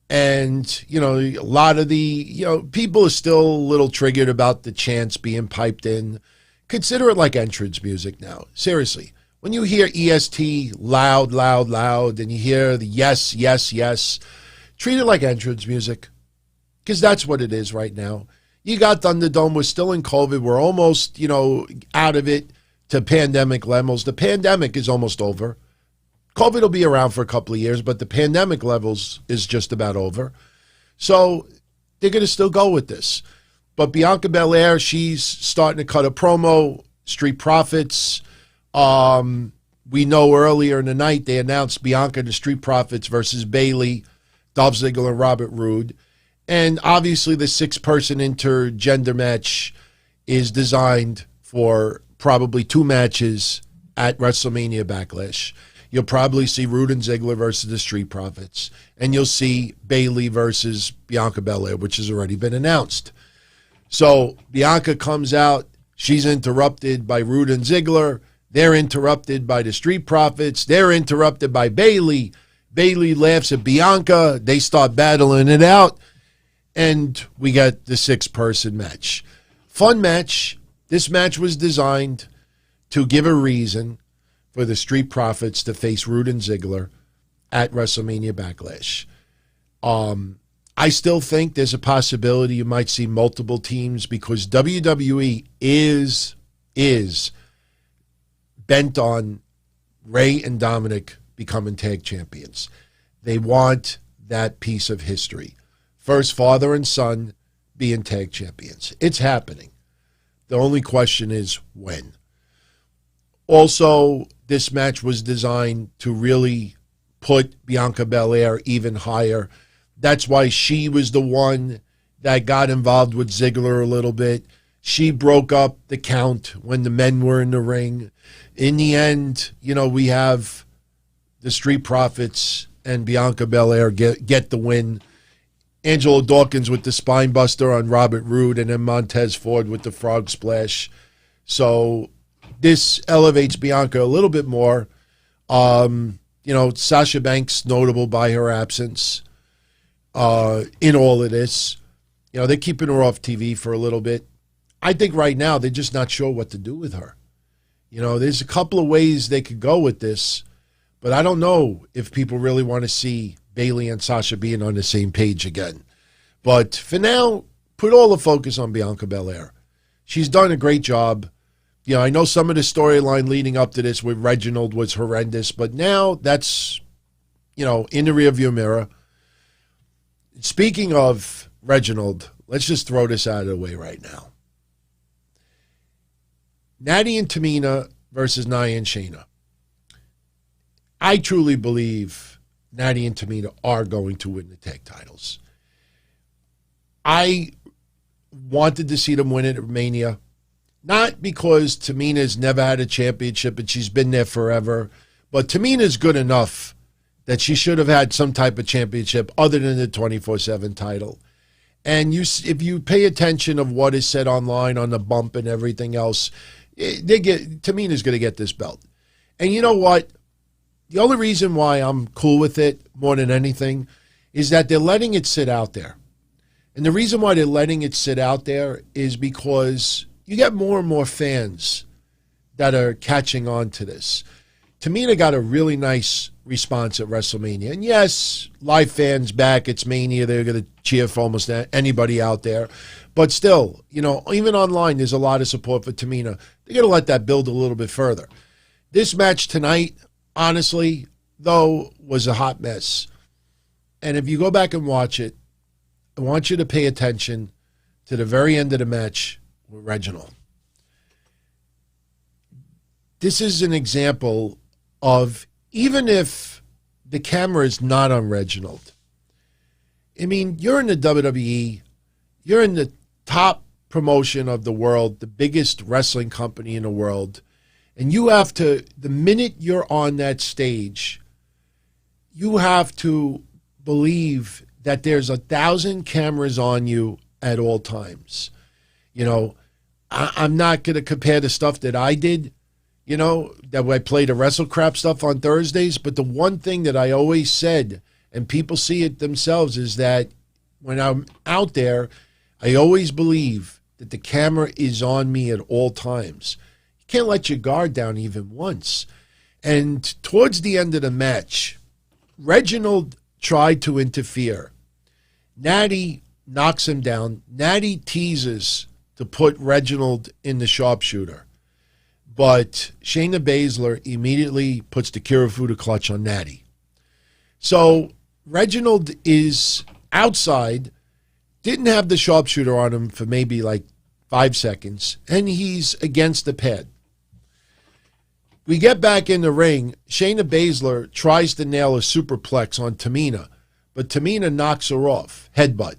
and, you know, a lot of the, you know, people are still a little triggered about the chants being piped in. Consider it like entrance music now. Seriously. When you hear EST loud, loud, loud, and you hear the yes, yes, yes, treat it like entrance music, because that's what it is right now. You got Thunderdome. We're still in COVID. We're almost, you know, out of it to pandemic levels. The pandemic is almost over. COVID will be around for a couple of years, but the pandemic levels is just about over. So they're going to still go with this. But Bianca Belair, she's starting to cut a promo. Street Profits. We know earlier in the night they announced Bianca and the Street Profits versus Bayley, Dolph Ziggler, and Robert Roode. And obviously the 6-person intergender match is designed for probably 2 matches at WrestleMania Backlash. you'll probably see Roode and Ziggler versus the Street Profits. And you'll see Bayley versus Bianca Belair, which has already been announced. So Bianca comes out. She's interrupted by Roode and Ziggler. They're interrupted by the Street Profits. They're interrupted by Bayley. Bayley laughs at Bianca. They start battling it out. And we got the 6-person match. Fun match. This match was designed to give a reason for the Street Profits to face Roode and Ziggler at WrestleMania Backlash. I still think there's a possibility you might see multiple teams because WWE is bent on Rey and Dominic becoming tag champions. They want that piece of history. First father and son being tag champions. It's happening. The only question is when. Also, this match was designed to really put Bianca Belair even higher. That's why she was the one that got involved with Ziggler a little bit. She broke up the count when the men were in the ring. In the end, we have the Street Profits and Bianca Belair get the win. Angelo Dawkins with the spine buster on Robert Roode, and then Montez Ford with the frog splash. So this elevates Bianca a little bit more. Sasha Banks notable by her absence in all of this. They're keeping her off TV for a little bit. I think right now they're just not sure what to do with her. There's a couple of ways they could go with this, but I don't know if people really want to see Bayley and Sasha being on the same page again. But for now, put all the focus on Bianca Belair. She's done a great job. I know some of the storyline leading up to this with Reginald was horrendous, but now that's, in the rearview mirror. Speaking of Reginald, let's just throw this out of the way right now. Natty and Tamina versus Nyan and Shayna. I truly believe Natty and Tamina are going to win the tag titles. I wanted to see them win it at Mania. Not because Tamina's never had a championship and she's been there forever, but Tamina's good enough that she should have had some type of championship other than the 24/7 title. And if you pay attention of what is said online on the bump and everything else, Tamina's going to get this belt. And you know what? The only reason why I'm cool with it more than anything is that they're letting it sit out there. And the reason why they're letting it sit out there is because you get more and more fans that are catching on to this. Tamina got a really nice response at WrestleMania. And yes, live fans back, it's Mania. They're going to cheer for almost anybody out there. But still, even online, there's a lot of support for Tamina. They're going to let that build a little bit further. This match tonight, honestly, though, was a hot mess. And if you go back and watch it, I want you to pay attention to the very end of the match with Reginald. This is an example of, even if the camera is not on Reginald, I mean, you're in the WWE, you're in the top promotion of the world, the biggest wrestling company in the world, and you have to, the minute you're on that stage, you have to believe that there's 1,000 cameras on you at all times. I'm not going to compare the stuff that I did, that I played the wrestle crap stuff on Thursdays, but the one thing that I always said, and people see it themselves, is that when I'm out there, I always believe that the camera is on me at all times. You can't let your guard down even once. And towards the end of the match, Reginald tried to interfere. Natty knocks him down. Natty teases to put Reginald in the sharpshooter. But Shayna Baszler immediately puts the Kirifuda clutch on Natty. So Reginald is outside, didn't have the sharpshooter on him for maybe like 5 seconds, and he's against the pad. We get back in the ring. Shayna Baszler tries to nail a superplex on Tamina, but Tamina knocks her off, headbutt.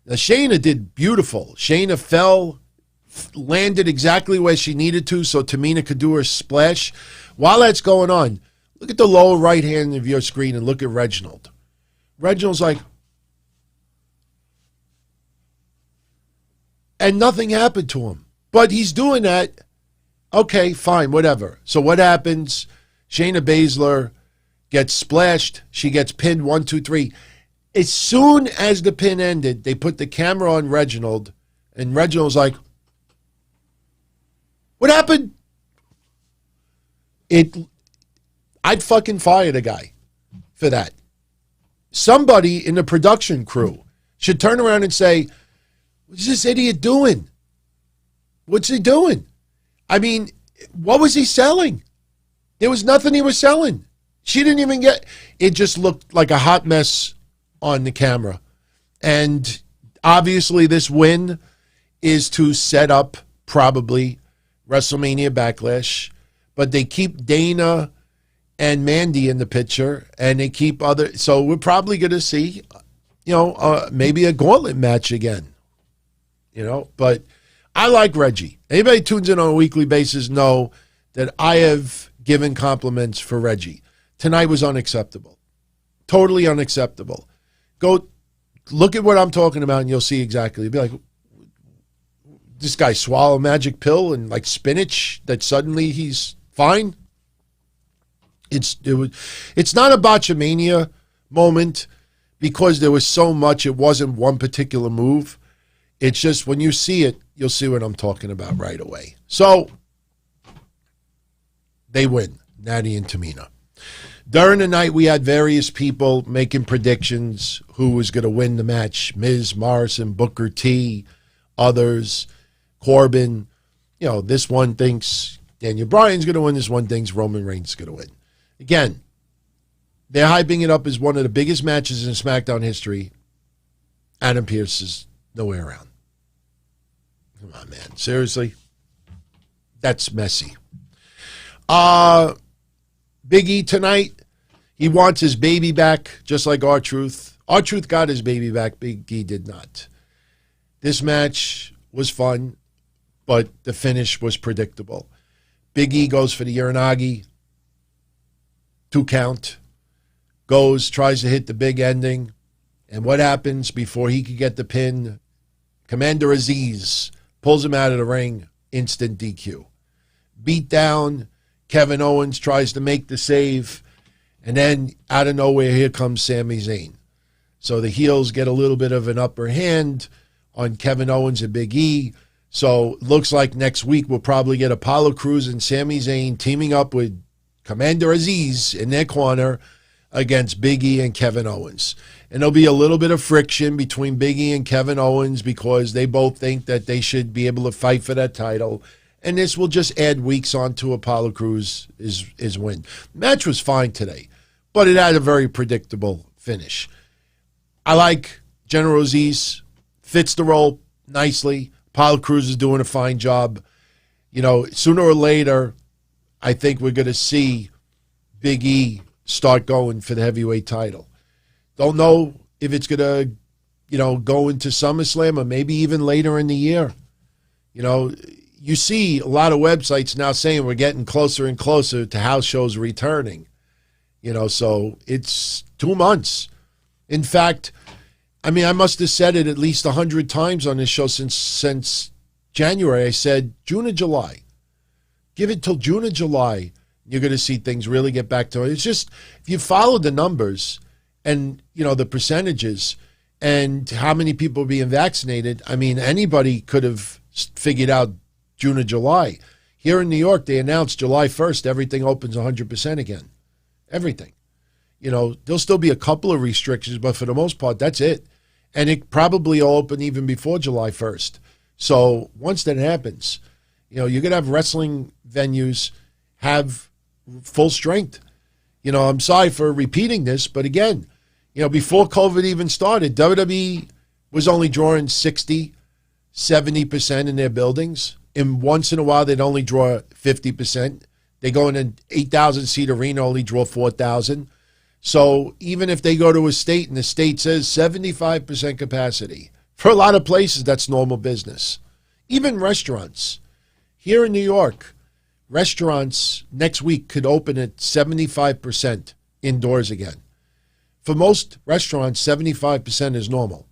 Now, Shayna did beautiful. Shayna fell, landed exactly where she needed to so Tamina could do her splash. While that's going on, Look at the lower right hand of your screen and look at Reginald. Reginald's like, and nothing happened to him. But he's doing that. Okay, fine, whatever. So what happens? Shayna Baszler gets splashed. She gets pinned 1, 2, 3. As soon as the pin ended, they put the camera on Reginald, and Reginald's like, what happened? I'd fucking fire the guy for that. Somebody in the production crew should turn around and say, what's this idiot doing? What's he doing? I mean, what was he selling? There was nothing he was selling. She didn't even get, it just looked like a hot mess on the camera. And obviously this win is to set up probably WrestleMania Backlash, but they keep Dana and Mandy in the picture, and they keep other, so we're probably going to see, maybe a gauntlet match again, but I like Reggie. Anybody tunes in on a weekly basis know that I have given compliments for Reggie. Tonight was unacceptable. Totally unacceptable. Go look at what I'm talking about and you'll see exactly. You'll be like, this guy swallow a magic pill and like spinach that suddenly he's fine. It's not a botchamania moment because there was so much. It wasn't one particular move. It's just when you see it, you'll see what I'm talking about right away. So they win, Natty and Tamina. During the night, we had various people making predictions who was going to win the match. Miz, Morrison, Booker T, others, Corbin. This one thinks Daniel Bryan's going to win. This one thinks Roman Reigns is going to win. Again, they're hyping it up as one of the biggest matches in SmackDown history. Adam Pearce is nowhere around. Come on, man. Seriously? That's messy. Big E tonight, he wants his baby back, just like R-Truth. R-Truth got his baby back. Big E did not. This match was fun, but the finish was predictable. Big E goes for the Uranagi. 2 count. Goes, tries to hit the big ending. And what happens before he could get the pin? Commander Aziz pulls him out of the ring. Instant DQ. Beat down. Kevin Owens tries to make the save. And then out of nowhere, here comes Sami Zayn. So the heels get a little bit of an upper hand on Kevin Owens and Big E. So it looks like next week we'll probably get Apollo Crews and Sami Zayn teaming up with Commander Aziz in their corner against Big E and Kevin Owens. And there'll be a little bit of friction between Big E and Kevin Owens because they both think that they should be able to fight for that title. And this will just add weeks on to Apollo Crews' win. Match was fine today, but it had a very predictable finish. I like General Aziz. Fits the role nicely. Apollo Crews is doing a fine job. Sooner or later, I think we're going to see Big E start going for the heavyweight title. Don't know if it's going to, go into SummerSlam or maybe even later in the year. You see a lot of websites now saying we're getting closer and closer to house shows returning. So it's 2 months. In fact, I must have said it at least 100 times on this show since January. I said June or July. Give it till June or July. You're going to see things really get back to it. It's just, if you follow the numbers and, the percentages and how many people are being vaccinated, anybody could have figured out June or July. Here in New York, they announced July 1st, everything opens 100% again. Everything. There'll still be a couple of restrictions, but for the most part, that's it. And it probably will open even before July 1st. So once that happens, you're going to have wrestling venues have full strength. I'm sorry for repeating this, but again, before COVID even started, WWE was only drawing 60, 70% in their buildings. And once in a while, they'd only draw 50%. They go in an 8,000-seat arena, only draw 4,000. So even if they go to a state and the state says 75% capacity, for a lot of places, that's normal business. Even restaurants. Here in New York, restaurants next week could open at 75% indoors again. For most restaurants, 75% is normal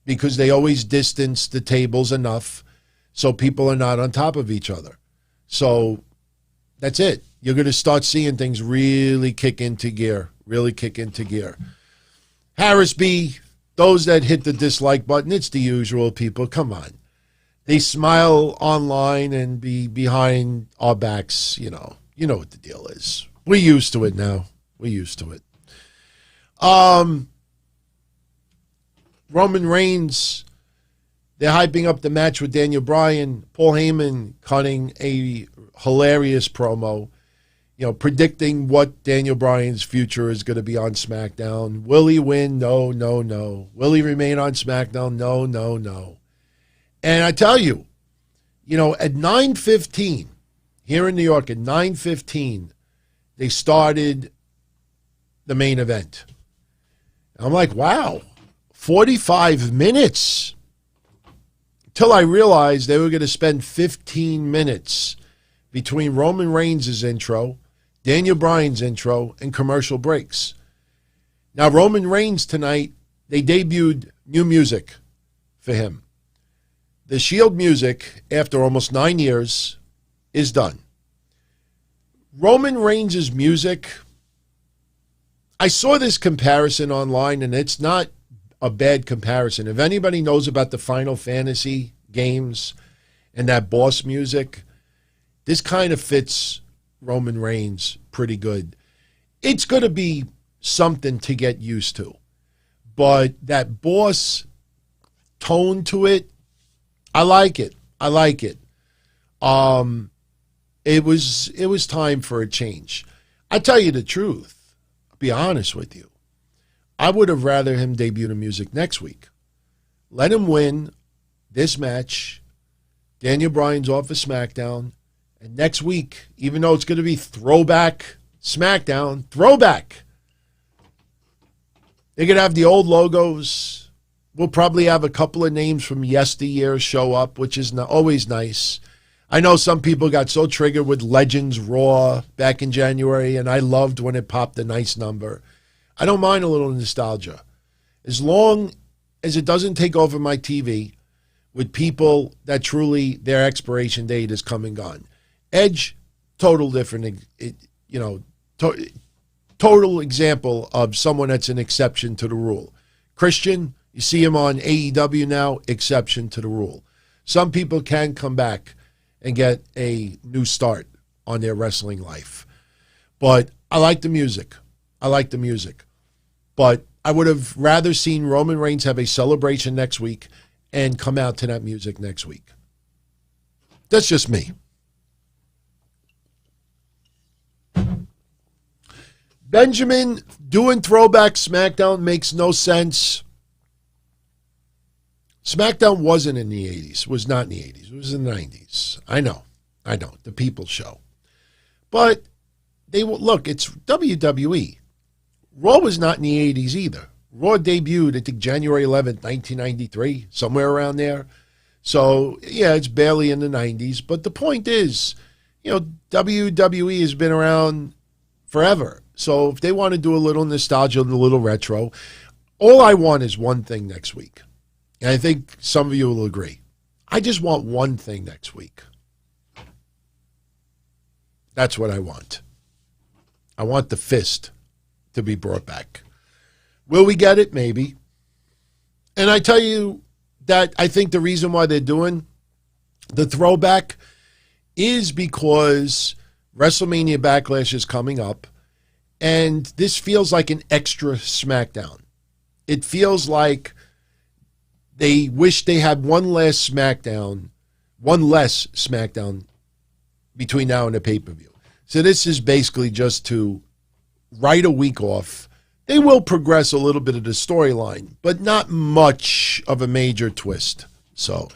because they always distance the tables enough so people are not on top of each other. So that's it. You're going to start seeing things really kick into gear, Harris B, those that hit the dislike button, it's the usual people. Come on. They smile online and be behind our backs. You know what the deal is. We're used to it now. Roman Reigns, they're hyping up the match with Daniel Bryan. Paul Heyman cutting a hilarious promo, predicting what Daniel Bryan's future is going to be on SmackDown. Will he win? No. Will he remain on SmackDown? No. And I tell you, at 9:15 here in New York, at 9:15, they started the main event. I'm like, wow, 45 minutes. Till I realized they were going to spend 15 minutes between Roman Reigns' intro, Daniel Bryan's intro, and commercial breaks. Now, Roman Reigns tonight, they debuted new music for him. The Shield music, after almost 9 years, is done. Roman Reigns' music, I saw this comparison online, and it's not a bad comparison. If anybody knows about the Final Fantasy games and that boss music, this kind of fits Roman Reigns pretty good. It's going to be something to get used to. But that boss tone to it, I like it. It was time for a change. I tell you the truth. I'll be honest with you. I would have rather him debut the music next week. Let him win this match. Daniel Bryan's off of SmackDown. And next week, even though it's going to be throwback SmackDown, throwback. They're going to have the old logos. We'll probably have a couple of names from yesteryear show up, which is always nice. I know some people got so triggered with Legends Raw back in January, and I loved when it popped a nice number. I don't mind a little nostalgia. As long as it doesn't take over my TV with people that truly their expiration date is come and gone. Edge, total different, total example of someone that's an exception to the rule. Christian, you see him on AEW now, exception to the rule. Some people can come back and get a new start on their wrestling life. But I like the music. But I would have rather seen Roman Reigns have a celebration next week and come out to that music next week. That's just me. Benjamin doing throwback SmackDown makes no sense. SmackDown wasn't in the 80s, was not in the 80s, it was in the 90s. I know, the People's Show. But look, it's WWE. Raw was not in the 80s either. Raw debuted, I think, January 11th, 1993, somewhere around there. So, yeah, it's barely in the 90s. But the point is, WWE has been around forever. So if they want to do a little nostalgia, a little retro, all I want is one thing next week. And I think some of you will agree. I just want one thing next week. That's what I want. I want the fist to be brought back. Will we get it? Maybe. And I tell you that I think the reason why they're doing the throwback is because WrestleMania Backlash is coming up, and this feels like an extra SmackDown. It feels like they wish they had one less SmackDown between now and the pay-per-view. So this is basically just to write a week off. They will progress a little bit of the storyline, but not much of a major twist. So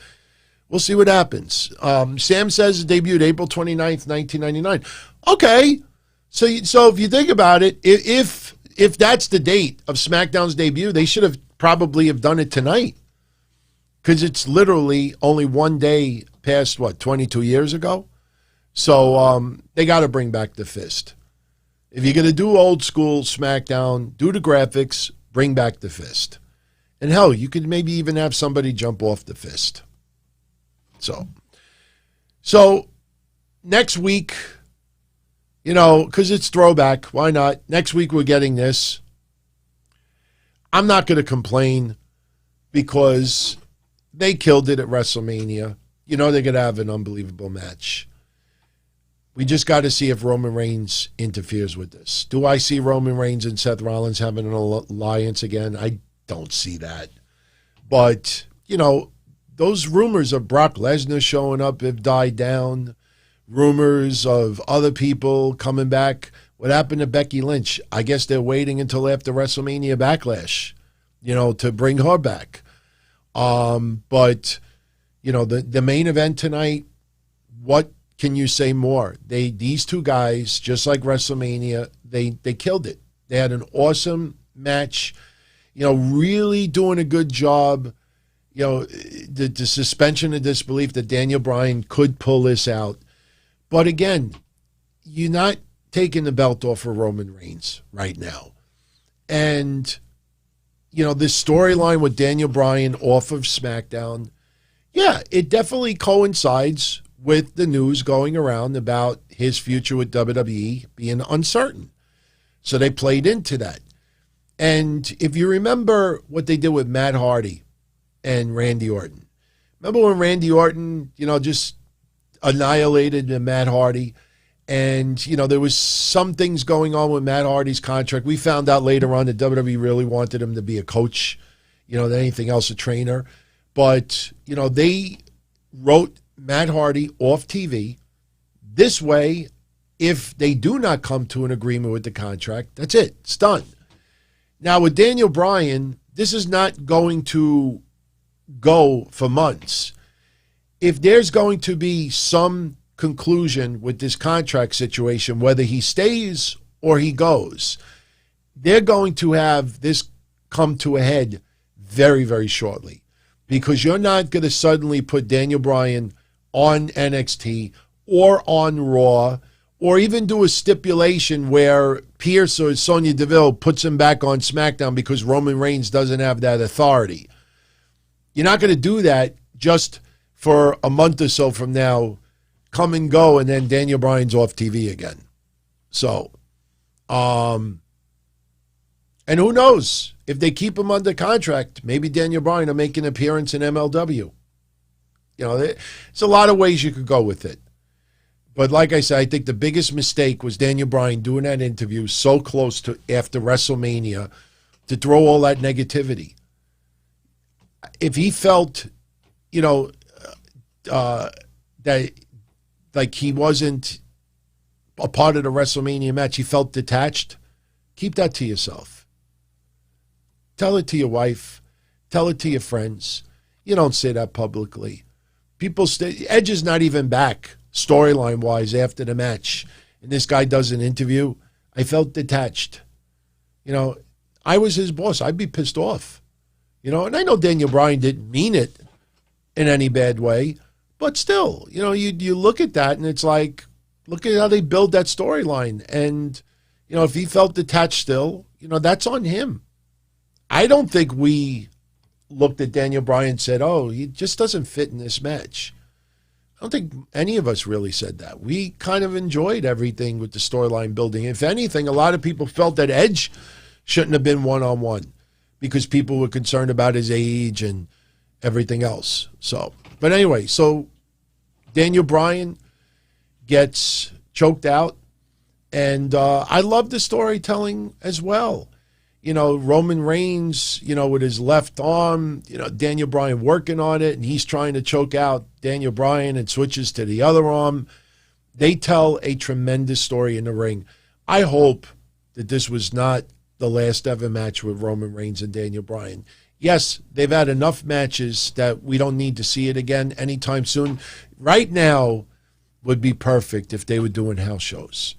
we'll see what happens. Sam says it debuted April 29th, 1999. Okay. So if you think about it, if that's the date of SmackDown's debut, they should have probably have done it tonight. Because it's literally only one day past, 22 years ago? So they got to bring back the fist. If you're going to do old school SmackDown, do the graphics, bring back the fist. And hell, you could maybe even have somebody jump off the fist. So next week, you know, because it's throwback, why not? Next week we're getting this. I'm not going to complain because they killed it at WrestleMania. You know they're going to have an unbelievable match. We just got to see if Roman Reigns interferes with this. Do I see Roman Reigns and Seth Rollins having an alliance again? I don't see that. But, you know, those rumors of Brock Lesnar showing up have died down. Rumors of other people coming back. What happened to Becky Lynch? I guess they're waiting until after WrestleMania Backlash, you know, to bring her back. But, you know, the main event tonight, what can you say more? These two guys, just like WrestleMania, they killed it. They had an awesome match, you know, really doing a good job. You know, the suspension of disbelief that Daniel Bryan could pull this out. But again, you're not taking the belt off of Roman Reigns right now. And, you know, this storyline with Daniel Bryan off of SmackDown, yeah, it definitely coincides with the news going around about his future with WWE being uncertain. So they played into that. And if you remember what they did with Matt Hardy and Randy Orton. Remember when Randy Orton, you know, just annihilated Matt Hardy? And, you know, there was some things going on with Matt Hardy's contract. We found out later on that WWE really wanted him to be a coach, you know, than anything else, a trainer. But, you know, they wrote Matt Hardy off TV. This way, if they do not come to an agreement with the contract, that's it. It's done. Now, with Daniel Bryan, this is not going to go for months. If there's going to be some conclusion with this contract situation, whether he stays or he goes, they're going to have this come to a head very, very shortly. Because you're not going to suddenly put Daniel Bryan on NXT or on Raw, or even do a stipulation where Pierce or Sonya Deville puts him back on SmackDown because Roman Reigns doesn't have that authority. You're not going to do that just for a month or so from now, come and go, and then Daniel Bryan's off TV again. So, and who knows? If they keep him under contract, maybe Daniel Bryan will make an appearance in MLW. You know, there's a lot of ways you could go with it. But like I said, I think the biggest mistake was Daniel Bryan doing that interview so close to after WrestleMania to throw all that negativity. If he felt, you know, that like he wasn't a part of the WrestleMania match, he felt detached, keep that to yourself. Tell it to your wife. Tell it to your friends. You don't say that publicly. People Edge is not even back storyline-wise after the match. And this guy does an interview. I felt detached. You know, I was his boss. I'd be pissed off. You know, and I know Daniel Bryan didn't mean it in any bad way. But still, you know, you look at that and it's like, look at how they build that storyline. And, you know, if he felt detached still, you know, that's on him. I don't think we looked at Daniel Bryan and said, oh, he just doesn't fit in this match. I don't think any of us really said that. We kind of enjoyed everything with the storyline building. If anything, a lot of people felt that Edge shouldn't have been one-on-one because people were concerned about his age and everything else. So, but anyway, so Daniel Bryan gets choked out. And I love the storytelling as well. You know, Roman Reigns, you know, with his left arm, you know, Daniel Bryan working on it, and he's trying to choke out Daniel Bryan and switches to the other arm. They tell a tremendous story in the ring. I hope that this was not the last ever match with Roman Reigns and Daniel Bryan. Yes, they've had enough matches that we don't need to see it again anytime soon. Right now would be perfect if they were doing house shows.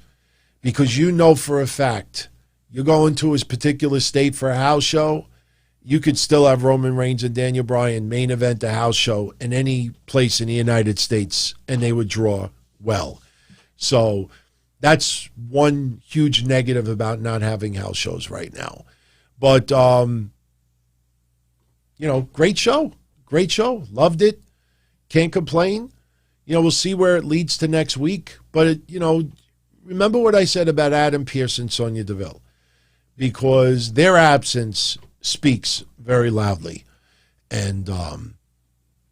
Because you know for a fact, you're going to his particular state for a house show, you could still have Roman Reigns and Daniel Bryan main event a house show in any place in the United States, and they would draw well. So that's one huge negative about not having house shows right now. But, great show. Great show. Loved it. Can't complain. We'll see where it leads to next week. But, remember what I said about Adam Pearce and Sonya Deville, because their absence speaks very loudly. And that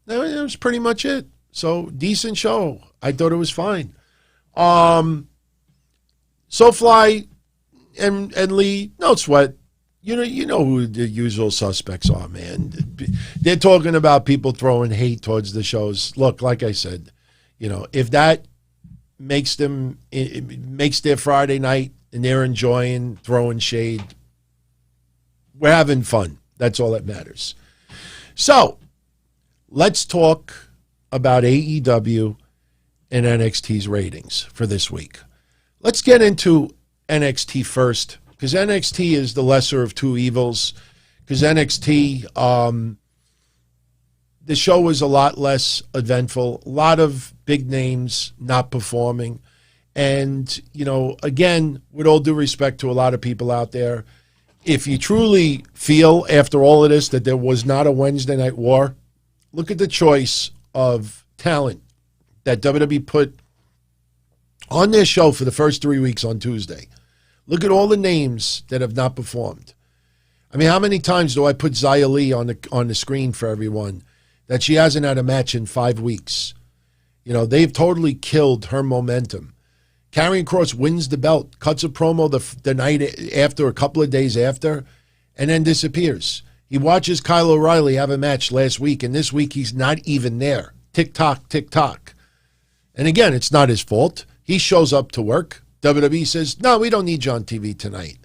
was pretty much it. So, decent show. I thought it was fine. SoFly and Lee, no sweat. You know who the usual suspects are, man. They're talking about people throwing hate towards the shows. Look, like I said, if that makes their Friday night and they're enjoying throwing shade, we're having fun. That's all that matters. So, let's talk about AEW and NXT's ratings for this week. Let's get into NXT first, because NXT is the lesser of two evils. Because NXT, the show was a lot less eventful, a lot of big names not performing. And, again, with all due respect to a lot of people out there, if you truly feel after all of this that there was not a Wednesday Night War, look at the choice of talent that WWE put on their show for the first 3 weeks on Tuesday. Look at all the names that have not performed. I mean, how many times do I put Xia Li on the screen for everyone that she hasn't had a match in 5 weeks? They've totally killed her momentum. Karrion Kross wins the belt, cuts a promo the night after, a couple of days after, and then disappears. He watches Kyle O'Reilly have a match last week, and this week he's not even there. Tick-tock, tick-tock. And again, it's not his fault. He shows up to work. WWE says, no, we don't need you on TV tonight.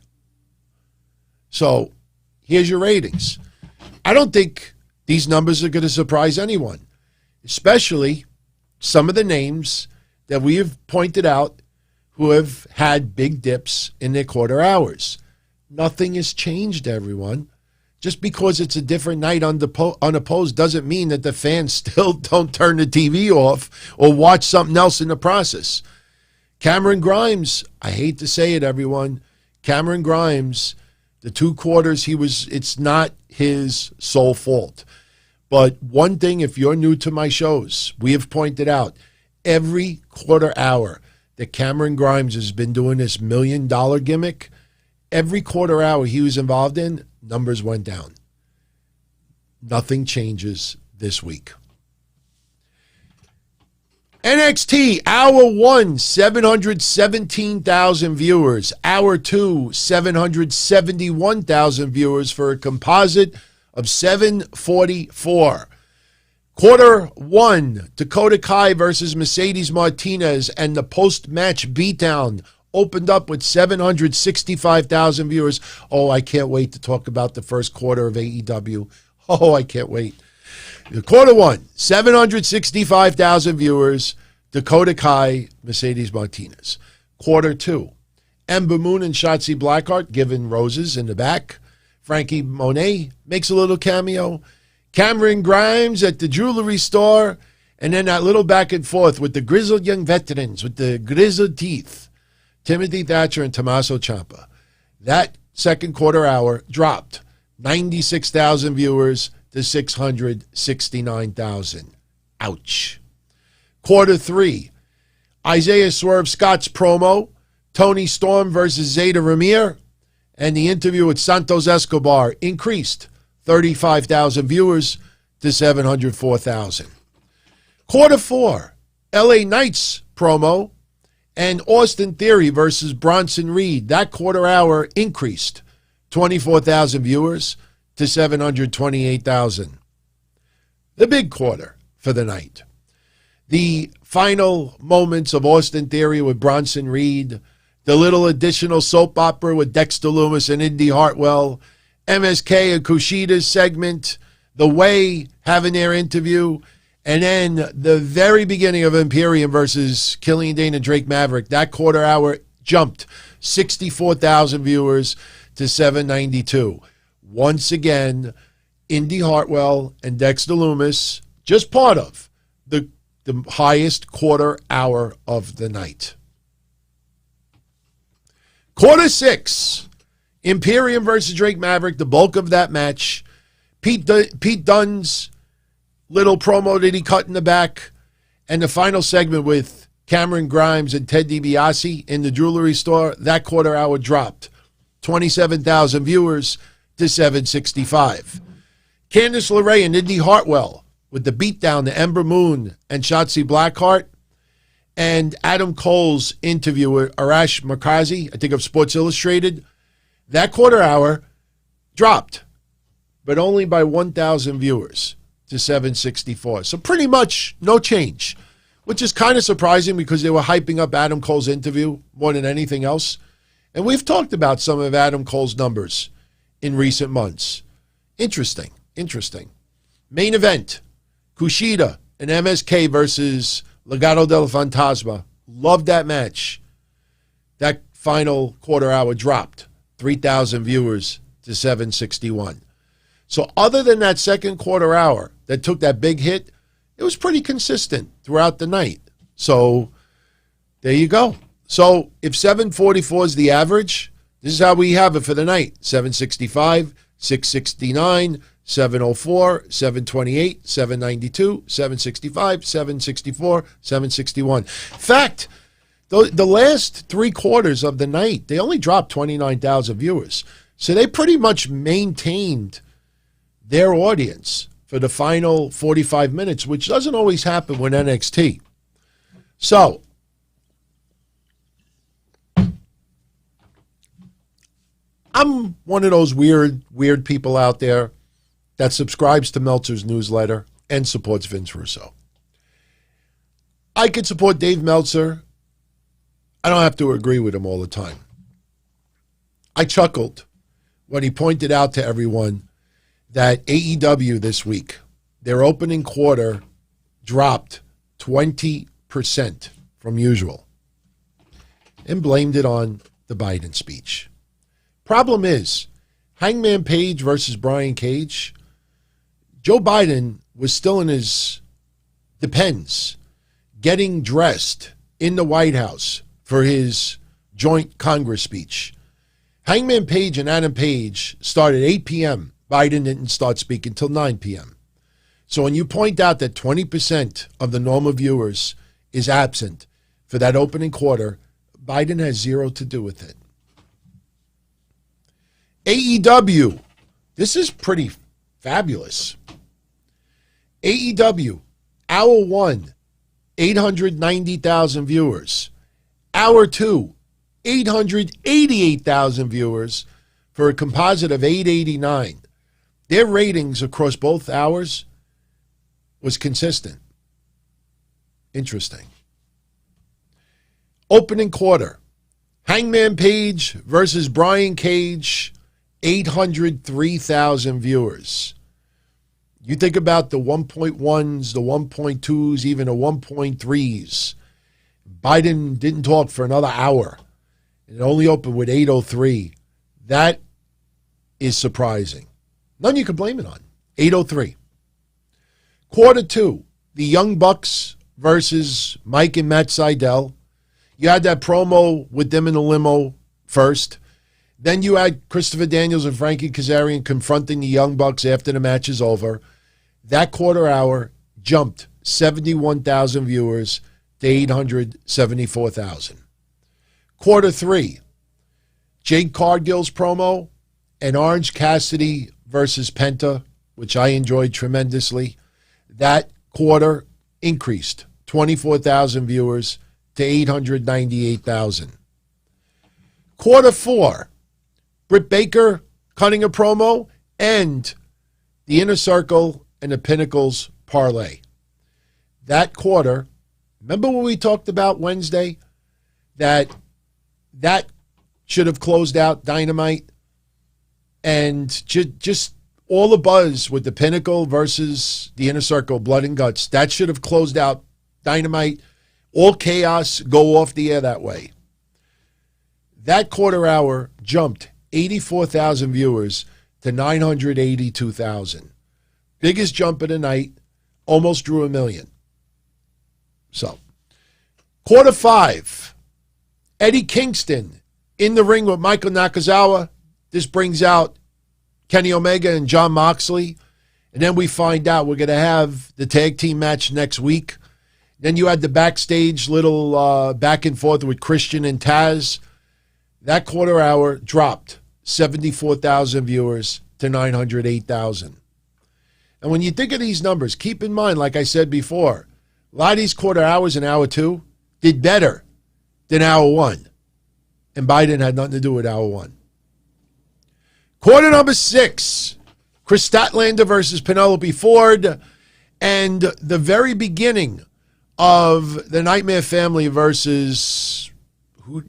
So here's your ratings. I don't think these numbers are going to surprise anyone, especially some of the names that we have pointed out who have had big dips in their quarter hours. Nothing has changed, everyone. Just because it's a different night unopposed doesn't mean that the fans still don't turn the TV off or watch something else in the process. Cameron Grimes, I hate to say it, everyone. Cameron Grimes, the 2 quarters it's not his sole fault. But one thing, if you're new to my shows, we have pointed out every quarter hour that Cameron Grimes has been doing this $1 million gimmick, every quarter hour he was involved in, numbers went down. Nothing changes this week. NXT, Hour 1, 717,000 viewers. Hour 2, 771,000 viewers for a composite of 744. Quarter 1, Dakota Kai versus Mercedes Martinez and the post-match beatdown opened up with 765,000 viewers. Oh, I can't wait to talk about the first quarter of AEW. Oh, I can't wait. Quarter 1, 765,000 viewers, Dakota Kai, Mercedes Martinez. Quarter 2, Ember Moon and Shotzi Blackheart given roses in the back. Frankie Monet makes a little cameo. Cameron Grimes at the jewelry store. And then that little back and forth with the grizzled young veterans with the grizzled teeth, Timothy Thatcher and Tommaso Ciampa. That second quarter hour dropped 96,000 viewers to 669,000. Ouch. Quarter 3, Isaiah Swerve Scott's promo, Tony Storm versus Zeta Ramir, and the interview with Santos Escobar increased 35,000 viewers to 704,000. Quarter 4, LA Knight's promo and Austin Theory versus Bronson Reed. That quarter hour increased 24,000 viewers to 728,000. The big quarter for the night. The final moments of Austin Theory with Bronson Reed, the little additional soap opera with Dexter Loomis and Indy Hartwell, MSK and Kushida's segment, the Way having their interview, and then the very beginning of Imperium versus Killian Dane and Drake Maverick. That quarter hour jumped 64,000 viewers to 792. Once again, Indy Hartwell and Dexter Loomis, just part of the highest quarter hour of the night. Quarter 6, Imperium versus Drake Maverick, the bulk of that match. Pete Dunne's little promo that he cut in the back, and the final segment with Cameron Grimes and Ted DiBiase in the jewelry store, that quarter hour dropped 27,000 viewers to 765. Candice LeRae and Indy Hartwell with the beatdown to Ember Moon and Shotzi Blackheart, and Adam Cole's interview with Arash Markazi, I think of Sports Illustrated, that quarter hour dropped, but only by 1,000 viewers to 764. So pretty much no change, which is kind of surprising because they were hyping up Adam Cole's interview more than anything else. And we've talked about some of Adam Cole's numbers in recent months. Interesting. Main event, Kushida and MSK versus Legado del Fantasma. Loved that match. That final quarter hour dropped 3,000 viewers to 761. So other than that second quarter hour that took that big hit, it was pretty consistent throughout the night. So there you go. So if 744 is the average, this is how we have it for the night. 765, 669, 704, 728, 792, 765, 764, 761. In fact, the last three quarters of the night, they only dropped 29,000 viewers. So they pretty much maintained their audience for the final 45 minutes, which doesn't always happen with NXT. So, I'm one of those weird people out there that subscribes to Meltzer's newsletter and supports Vince Russo. I could support Dave Meltzer. I don't have to agree with him all the time. I chuckled when he pointed out to everyone that AEW this week, their opening quarter dropped 20% from usual and blamed it on the Biden speech. Problem is, Hangman Page versus Brian Cage, Joe Biden was still in his Depends, getting dressed in the White House for his joint Congress speech. Hangman Page and Adam Page started at 8 p.m. Biden didn't start speaking until 9 p.m. So when you point out that 20% of the normal viewers is absent for that opening quarter, Biden has zero to do with it. AEW, this is pretty fabulous. AEW, hour 1, 890,000 viewers. Hour 2, 888,000 viewers for a composite of 889. Their ratings across both hours was consistent. Interesting. Opening quarter, Hangman Page versus Brian Cage, 803,000 viewers. You think about the 1.1s, the 1.2s, even the 1.3s. Biden didn't talk for another hour. It only opened with 803. That is surprising. None you can blame it on. 803. Quarter 2, the Young Bucks versus Mike and Matt Sydal. You had that promo with them in the limo first. Then you had Christopher Daniels and Frankie Kazarian confronting the Young Bucks after the match is over. That quarter hour jumped 71,000 viewers to 874,000. Quarter 3, Jade Cargill's promo and Orange Cassidy versus Penta, which I enjoyed tremendously. That quarter increased 24,000 viewers to 898,000. Quarter 4, Britt Baker cutting a promo and the Inner Circle and the Pinnacles parlay. That quarter, remember what we talked about Wednesday? That should have closed out Dynamite, and just all the buzz with the Pinnacle versus the Inner Circle, Blood and Guts. That should have closed out Dynamite. All chaos go off the air that way. That quarter hour jumped 84,000 viewers to 982,000. Biggest jump of the night, almost drew 1 million. So, quarter 5, Eddie Kingston in the ring with Michael Nakazawa. This brings out Kenny Omega and Jon Moxley. And then we find out we're going to have the tag team match next week. Then you had the backstage little back and forth with Christian and Taz. That quarter hour dropped 74,000 viewers to 908,000. And when you think of these numbers, keep in mind, like I said before, a lot of these quarter hours in hour 2 did better than hour 1. And Biden had nothing to do with hour 1. Quarter number 6, Chris Statlander versus Penelope Ford. And the very beginning of the Nightmare Family versus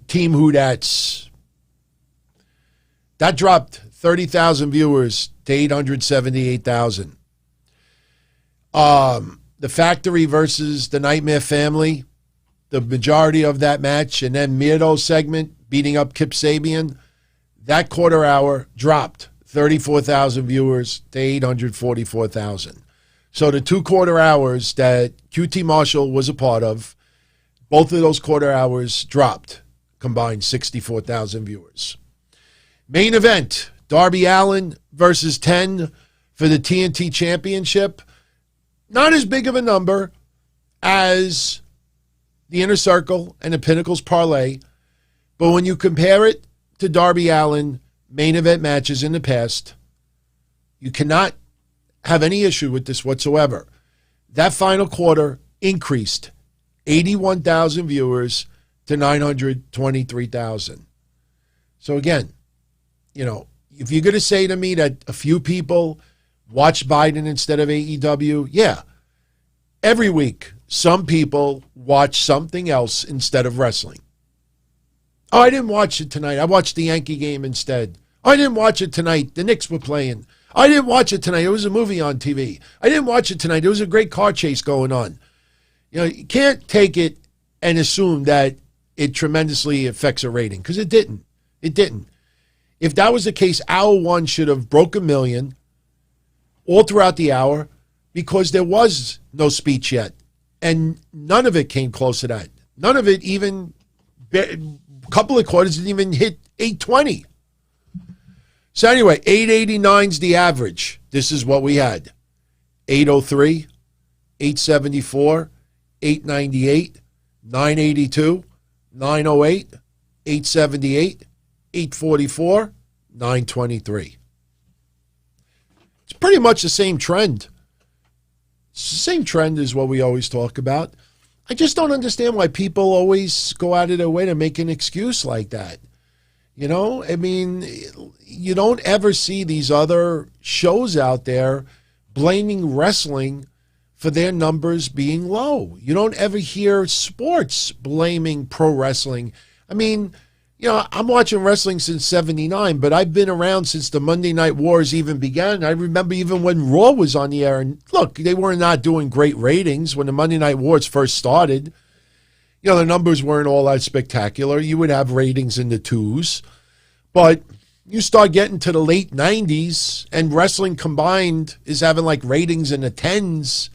Team Whodats. That dropped 30,000 viewers to 878,000. The Factory versus the Nightmare Family, the majority of that match, and then Miedo's segment beating up Kip Sabian, that quarter hour dropped 34,000 viewers to 844,000. So the 2 quarter hours that QT Marshall was a part of, both of those quarter hours dropped, combined 64,000 viewers. Main event, Darby Allin versus 10 for the TNT Championship. Not as big of a number as the Inner Circle and the Pinnacles Parlay, but when you compare it to Darby Allin main event matches in the past, you cannot have any issue with this whatsoever. That final quarter increased 81,000 viewers to 923,000. So again, you know, if you're going to say to me that a few people watch Biden instead of AEW, yeah. Every week, some people watch something else instead of wrestling. Oh, I didn't watch it tonight. I watched the Yankee game instead. I didn't watch it tonight. The Knicks were playing. I didn't watch it tonight. It was a movie on TV. I didn't watch it tonight. There was a great car chase going on. You know, you can't take it and assume that it tremendously affects a rating, because it didn't. It didn't. If that was the case, hour 1 should have broke 1 million all throughout the hour, because there was no speech yet. And none of it came close to that. None of it even, a couple of quarters didn't even hit 820. So anyway, 889's the average. This is what we had. 803, 874, 898, 982, 908, 878, 844, 923. It's pretty much the same trend. It's the same trend as what we always talk about. I just don't understand why people always go out of their way to make an excuse like that. You know, I mean, you don't ever see these other shows out there blaming wrestling for their numbers being low. You don't ever hear sports blaming pro wrestling. I mean, you know, I'm watching wrestling since 79, but I've been around since the Monday Night Wars even began. I remember even when Raw was on the air, and look, they were not doing great ratings when the Monday Night Wars first started. You know, the numbers weren't all that spectacular. You would have ratings in the 2s. But you start getting to the late 90s, and wrestling combined is having like ratings in the 10s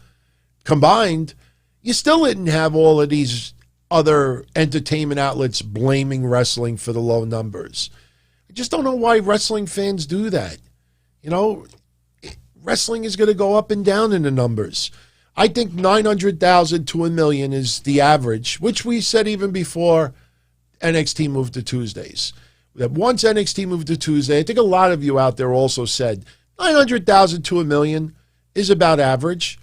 combined. You still didn't have all of these other entertainment outlets blaming wrestling for the low numbers. I just don't know why wrestling fans do that. You know, wrestling is going to go up and down in the numbers. I think 900,000 to 1 million is the average, which we said even before NXT moved to Tuesdays. That once NXT moved to Tuesday, I think a lot of you out there also said 900,000 to 1 million is about average.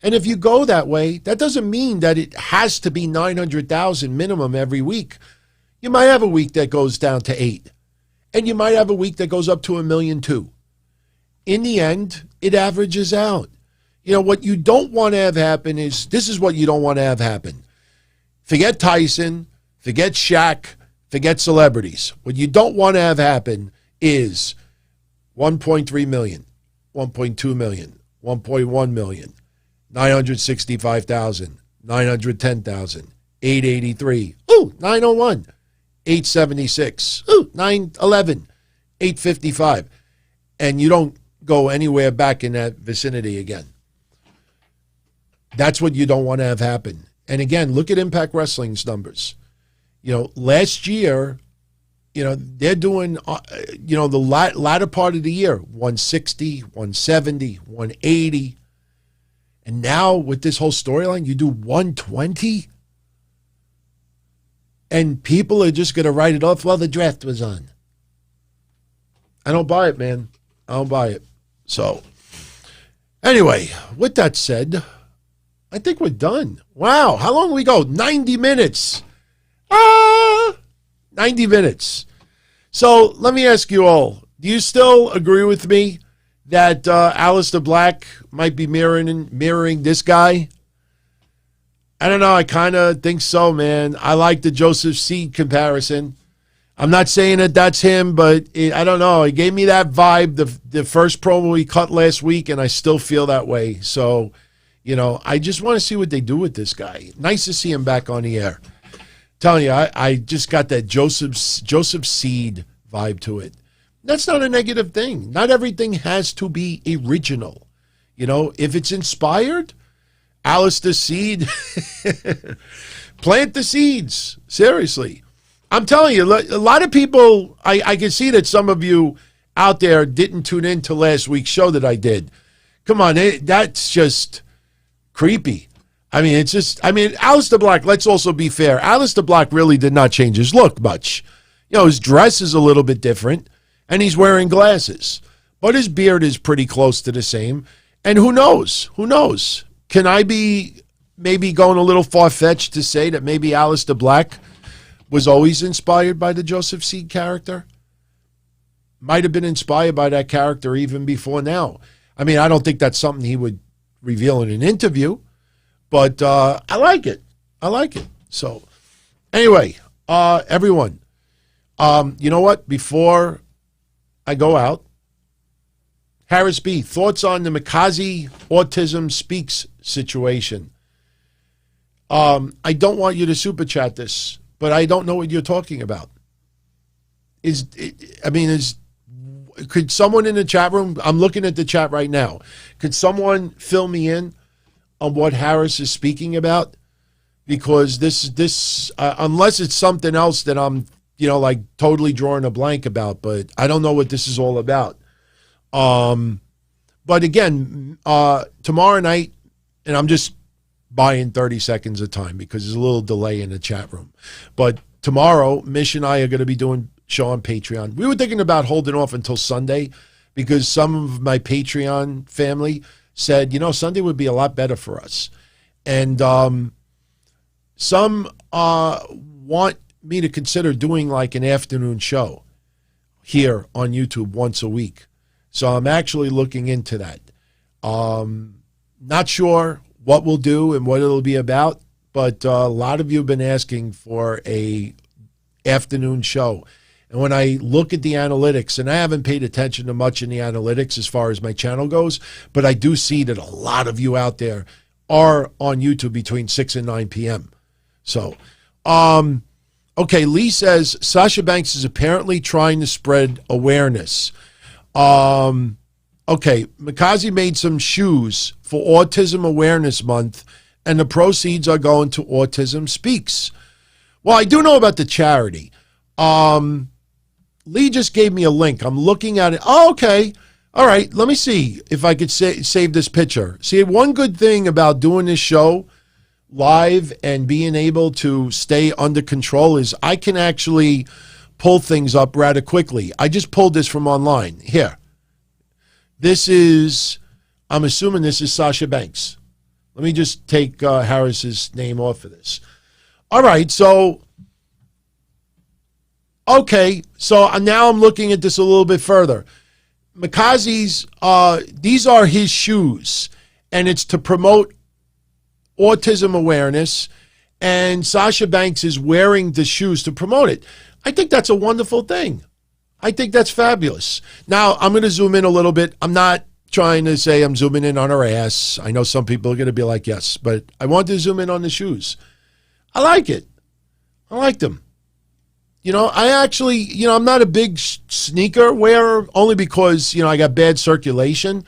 And if you go that way, that doesn't mean that it has to be 900,000 minimum every week. You might have a week that goes down to 8. And you might have a week that goes up to 1 million too. In the end, it averages out. You know, what you don't want to have happen is, this is what you don't want to have happen. Forget Tyson, forget Shaq, forget celebrities. What you don't want to have happen is 1.3 million, 1.2 million, 1.1 million, 965,000, 910,000, 883, 901, 876, 911, 855. And you don't go anywhere back in that vicinity again. That's what you don't want to have happen. And again, look at Impact Wrestling's numbers. You know, last year they're doing, the latter part of the year, 160, 170, 180. And now with this whole storyline, you do 120? And people are just going to write it off while the draft was on. I don't buy it, man. I don't buy it. So, anyway, with that said, I think we're done. Wow, how long we go? 90 minutes. 90 minutes. So, let me ask you all, do you still agree with me that Aleister Black might be mirroring this guy? I don't know. I kind of think so, man. I like the Joseph Seed comparison. I'm not saying that that's him, but I don't know. It gave me that vibe, the first promo he cut last week, and I still feel that way. So, I just want to see what they do with this guy. Nice to see him back on the air. Telling you, I just got that Joseph Seed vibe to it. That's not a negative thing. Not everything has to be original. If it's inspired, Aleister Seed, plant the seeds. Seriously. I'm telling you, a lot of people, I can see that some of you out there didn't tune in to last week's show that I did. Come on, that's just creepy. Aleister Black, let's also be fair. Aleister Black really did not change his look much. His dress is a little bit different, and he's wearing glasses. But his beard is pretty close to the same. And who knows? Who knows? Can I be maybe going a little far-fetched to say that maybe Aleister Black was always inspired by the Joseph Seed character? Might have been inspired by that character even before now. I don't think that's something he would reveal in an interview, but I like it. I like it. So, anyway, everyone, you know what? Before I go out, Harris B., thoughts on the MacKay Autism Speaks situation. I don't want you to super chat this, but I don't know what you're talking about. Could someone in the chat room, I'm looking at the chat right now, could someone fill me in on what Harris is speaking about? Because this unless it's something else that I'm, totally drawing a blank about, but I don't know what this is all about. But again, tomorrow night, and I'm just buying 30 seconds of time because there's a little delay in the chat room. But tomorrow, Mish and I are going to be doing show on Patreon. We were thinking about holding off until Sunday because some of my Patreon family said, Sunday would be a lot better for us. And some want me to consider doing like an afternoon show here on YouTube once a week. So I'm actually looking into that. Not sure what we'll do and what it'll be about, but a lot of you have been asking for a afternoon show. And when I look at the analytics, and I haven't paid attention to much in the analytics as far as my channel goes, but I do see that a lot of you out there are on YouTube between 6 and 9 p.m. So, okay, Lee says, Sasha Banks is apparently trying to spread awareness. Okay, MacKay made some shoes for Autism Awareness Month, and the proceeds are going to Autism Speaks. Well, I do know about the charity. Lee just gave me a link. I'm looking at it. Oh, okay. All right, let me see if I could save this picture. See, one good thing about doing this show live and being able to stay under control is I can actually pull things up rather quickly. I just pulled this from online. Here. This is, I'm assuming this is Sasha Banks. Let me just take Harris's name off of this. All right, so, okay, so now I'm looking at this a little bit further. MacKay's, these are his shoes, and it's to promote autism awareness, and Sasha Banks is wearing the shoes to promote it. I think that's a wonderful thing. I think that's fabulous. Now, I'm going to zoom in a little bit. I'm not trying to say I'm zooming in on her ass. I know some people are going to be like, yes, but I want to zoom in on the shoes. I like it. I like them. I actually, I'm not a big sneaker wearer only because, I got bad circulation.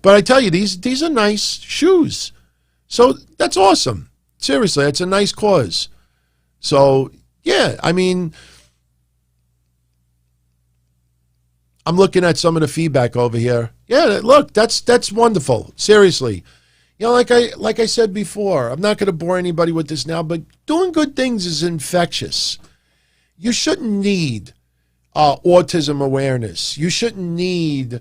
But I tell you, these are nice shoes. So that's awesome. Seriously, it's a nice cause. So, yeah, I'm looking at some of the feedback over here. Yeah, look, that's wonderful. Seriously. You know, like I said before, I'm not going to bore anybody with this now, but doing good things is infectious. You shouldn't need autism awareness. You shouldn't need,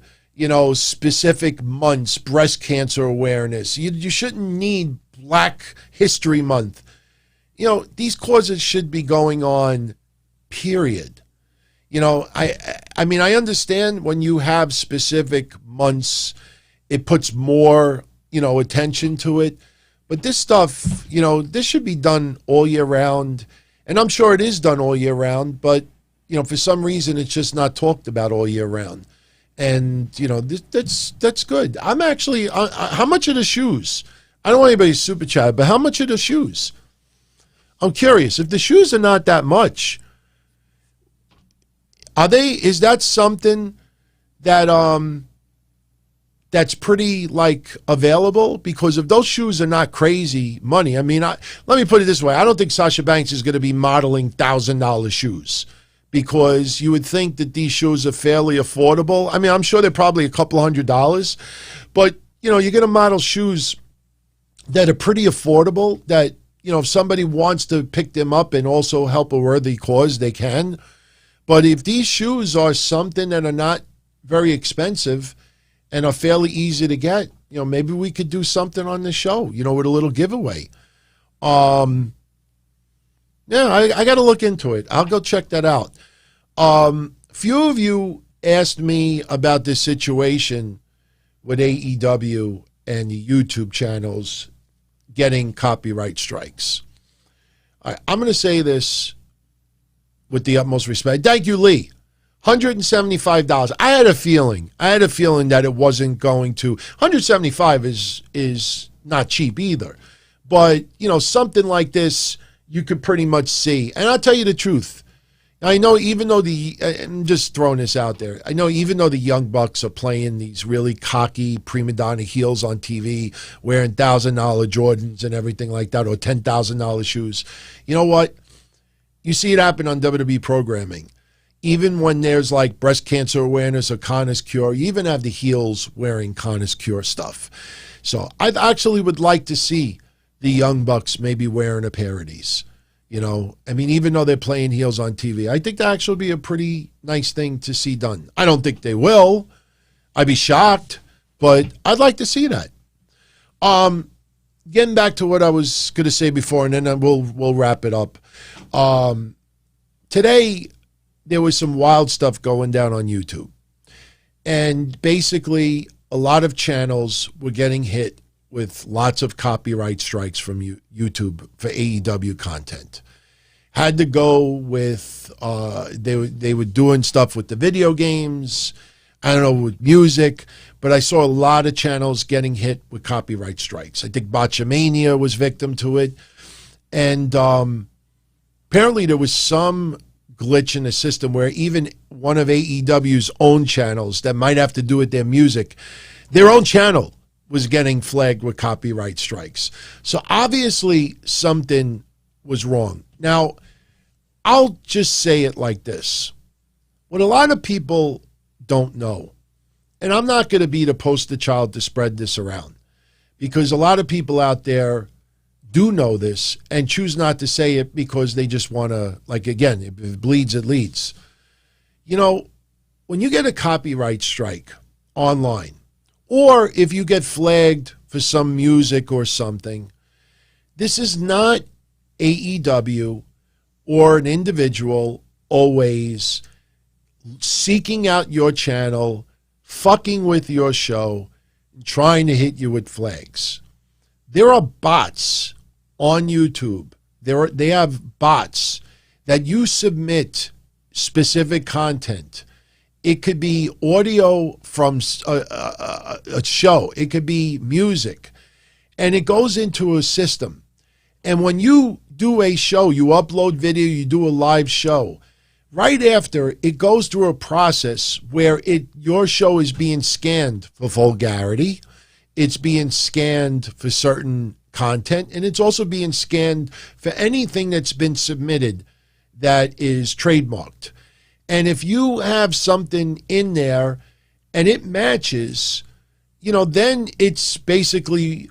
specific months, breast cancer awareness. You shouldn't need Black History Month. These causes should be going on, period. I mean, I understand when you have specific months, it puts more attention to it. But this stuff, this should be done all year round. And I'm sure it is done all year round, but, for some reason, it's just not talked about all year round. And, that's good. I'm actually, how much are the shoes? I don't want anybody's super chat, but how much are the shoes? I'm curious. If the shoes are not that much, is that something that, that's pretty available? Because if those shoes are not crazy money, I mean, let me put it this way. I don't think Sasha Banks is going to be modeling $1,000 shoes, because you would think that these shoes are fairly affordable. I mean, I'm sure they're probably a couple $100, but you're going to model shoes that are pretty affordable, that, if somebody wants to pick them up and also help a worthy cause, they can. But if these shoes are something that are not very expensive and are fairly easy to get, maybe we could do something on the show, with a little giveaway. Yeah, I got to look into it. I'll go check that out. Few of you asked me about this situation with AEW and the YouTube channels getting copyright strikes. I'm going to say this with the utmost respect. Thank you, Lee. $175. I had a feeling that it wasn't going to. $175 is not cheap either. But, something like this, you could pretty much see. And I'll tell you the truth. I know even though I'm just throwing this out there, I know even though the Young Bucks are playing these really cocky prima donna heels on TV, wearing $1,000 Jordans and everything like that, or $10,000 shoes, you know what? You see it happen on WWE programming. Even when there's breast cancer awareness or Connor's Cure, you even have the heels wearing Connor's Cure stuff. So I actually would like to see the Young Bucks maybe wearing a pair of these. I mean, even though they're playing heels on TV, I think that actually be a pretty nice thing to see done. I don't think they will. I'd be shocked, but I'd like to see that. Getting back to what I was going to say before, and then we'll wrap it up. Today, there was some wild stuff going down on YouTube. And basically, a lot of channels were getting hit with lots of copyright strikes from YouTube for AEW content. Had to go with, they were doing stuff with the video games, I don't know, with music, but I saw a lot of channels getting hit with copyright strikes. I think Botchamania was victim to it. And apparently there was some glitch in the system where even one of AEW's own channels that might have to do with their music, their own channel was getting flagged with copyright strikes. So obviously something was wrong. Now, I'll just say it like this. What a lot of people don't know, and I'm not going to be the poster child to spread this around, because a lot of people out there do know this and choose not to say it because they just want to, again, if it bleeds, it leads. When you get a copyright strike online, or if you get flagged for some music or something, this is not AEW or an individual always seeking out your channel, fucking with your show, trying to hit you with flags. There are bots on YouTube. They have bots that you submit specific content. It could be audio from a show. It could be music. And it goes into a system. And when you do a show, you upload video, you do a live show, right after, it goes through a process where your show is being scanned for vulgarity. It's being scanned for certain content. And it's also being scanned for anything that's been submitted that is trademarked. And if you have something in there and it matches, then it's basically,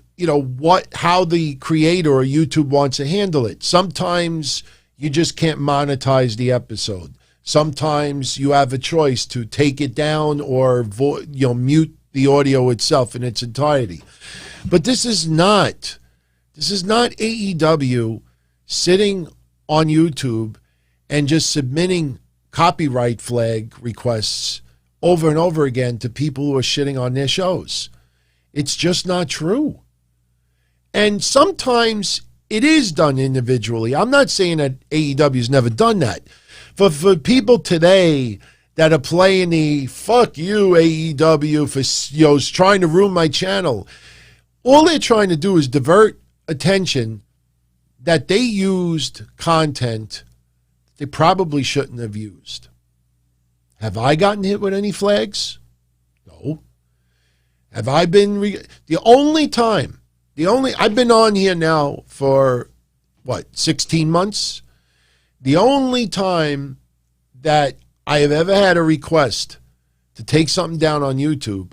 how the creator or YouTube wants to handle it. Sometimes you just can't monetize the episode. Sometimes you have a choice to take it down or mute the audio itself in its entirety. But this is not AEW sitting on YouTube and just submitting copyright flag requests over and over again to people who are shitting on their shows. It's just not true. And sometimes it is done individually. I'm not saying that AEW's never done that. For people today that are playing the fuck you AEW for trying to ruin my channel, all they're trying to do is divert attention that they used content they probably shouldn't have used. Have I gotten hit with any flags? No. Have I been... I've been on here now for, 16 months? The only time that I have ever had a request to take something down on YouTube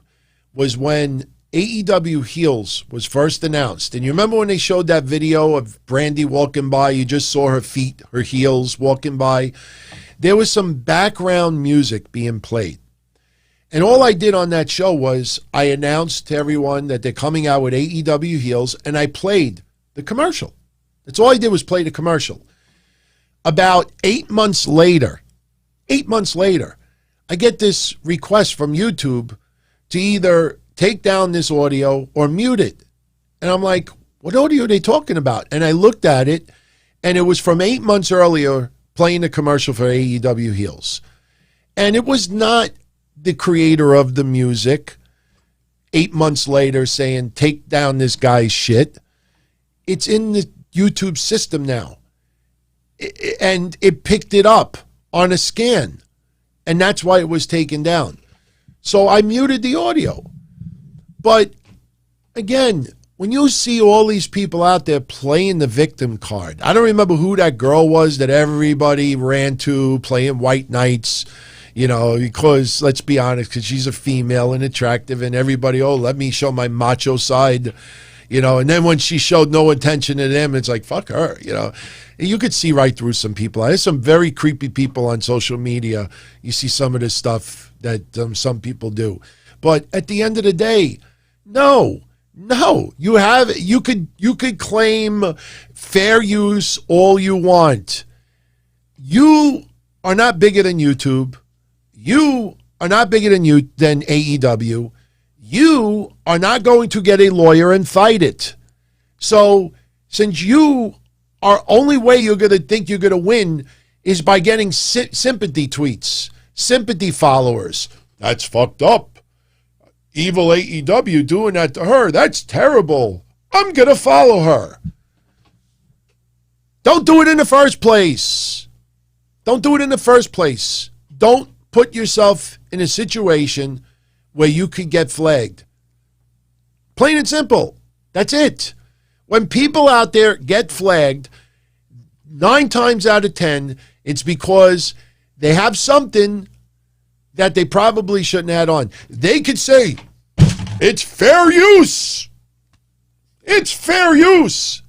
was when AEW Heels was first announced. And you remember when they showed that video of Brandy walking by? You just saw her feet, her heels walking by. There was some background music being played. And all I did on that show was I announced to everyone that they're coming out with AEW Heels, and I played the commercial. That's all I did was play the commercial. About 8 months later, I get this request from YouTube to either take down this audio or mute it. And I'm like, what audio are they talking about? And I looked at it, and it was from 8 months earlier playing a commercial for AEW Heels. And it was not the creator of the music 8 months later saying, take down this guy's shit. It's in the YouTube system now. And it picked it up on a scan. And that's why it was taken down. So I muted the audio. But again, when you see all these people out there playing the victim card, I don't remember who that girl was that everybody ran to playing White Knights, because let's be honest, because she's a female and attractive and everybody, let me show my macho side, and then when she showed no attention to them, it's like, fuck her, You could see right through some people. There's some very creepy people on social media. You see some of this stuff that some people do. But at the end of the day, no, you could claim fair use all you want. You are not bigger than YouTube. You are not bigger than AEW. You are not going to get a lawyer and fight it. So since you are only way you're going to think you're going to win is by getting sympathy tweets, sympathy followers. That's fucked up. Evil AEW doing that to her. That's terrible. I'm going to follow her. Don't do it in the first place. Don't put yourself in a situation where you could get flagged. Plain and simple. That's it. When people out there get flagged, 9 times out of 10, it's because they have something that they probably shouldn't have had on. They could say, it's fair use. It's fair use.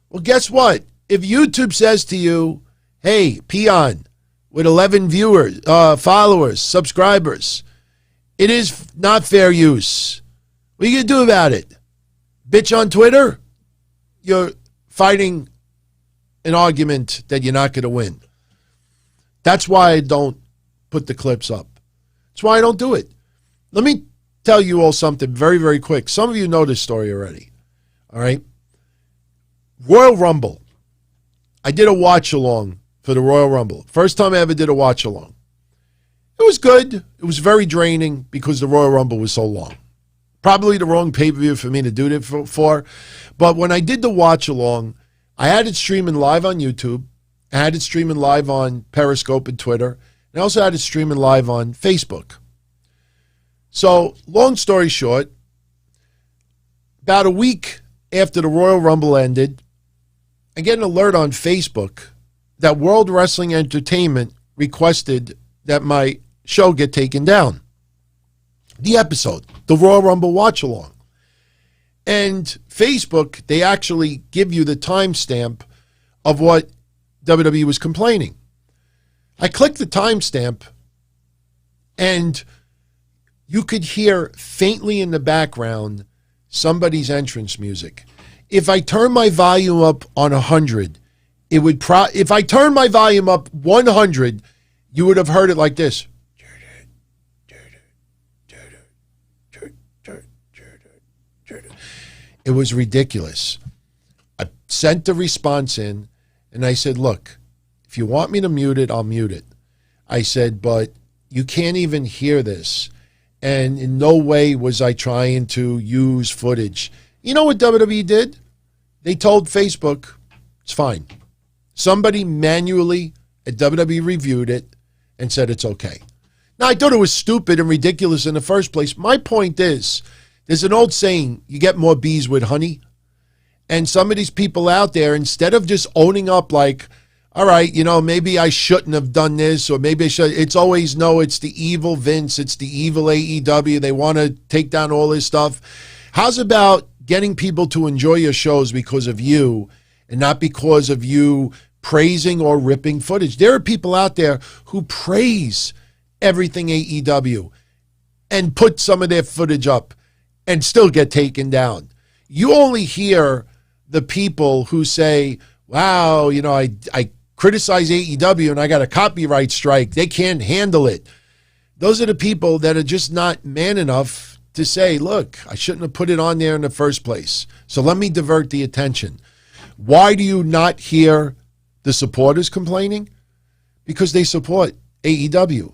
Well, guess what? If YouTube says to you, hey, peon, with 11 viewers, followers, subscribers, it is not fair use. What are you going to do about it? Bitch on Twitter? You're fighting an argument that you're not going to win. That's why I don't put the clips up. That's why I don't do it. Let me tell you all something very, very quick. Some of you know this story already. All right? Royal Rumble. I did a watch-along for the Royal Rumble. First time I ever did a watch-along. It was good. It was very draining because the Royal Rumble was so long. Probably the wrong pay-per-view for me to do that for. But when I did the watch-along, I had it streaming live on YouTube. I had it streaming live on Periscope and Twitter. And I also had it streaming live on Facebook. So, long story short, about a week after the Royal Rumble ended, I get an alert on Facebook that World Wrestling Entertainment requested that my show get taken down. The episode, the Royal Rumble watch along. And Facebook, they actually give you the timestamp of what WWE was complaining. I clicked the timestamp, and you could hear faintly in the background somebody's entrance music. If I turn my volume up on 100, it would if I turn my volume up 100, you would have heard it like this. It was ridiculous. I sent the response in, and I said, look, if you want me to mute it, I'll mute it. I said, but you can't even hear this. And in no way was I trying to use footage. You know what WWE did? They told Facebook, it's fine. Somebody manually at WWE reviewed it and said it's okay. Now, I thought it was stupid and ridiculous in the first place. My point is, there's an old saying, you get more bees with honey. And some of these people out there, instead of just owning up like, all right, you know, maybe I shouldn't have done this, or maybe I should. It's always, no, it's the evil Vince. It's the evil AEW. They want to take down all this stuff. How's about getting people to enjoy your shows because of you and not because of you praising or ripping footage? There are people out there who praise everything AEW and put some of their footage up and still get taken down. You only hear the people who say, wow, you know, I criticize AEW and I got a copyright strike. They can't handle it. Those are the people that are just not man enough to say, look, I shouldn't have put it on there in the first place. So let me divert the attention. Why do you not hear the supporters complaining? Because they support AEW.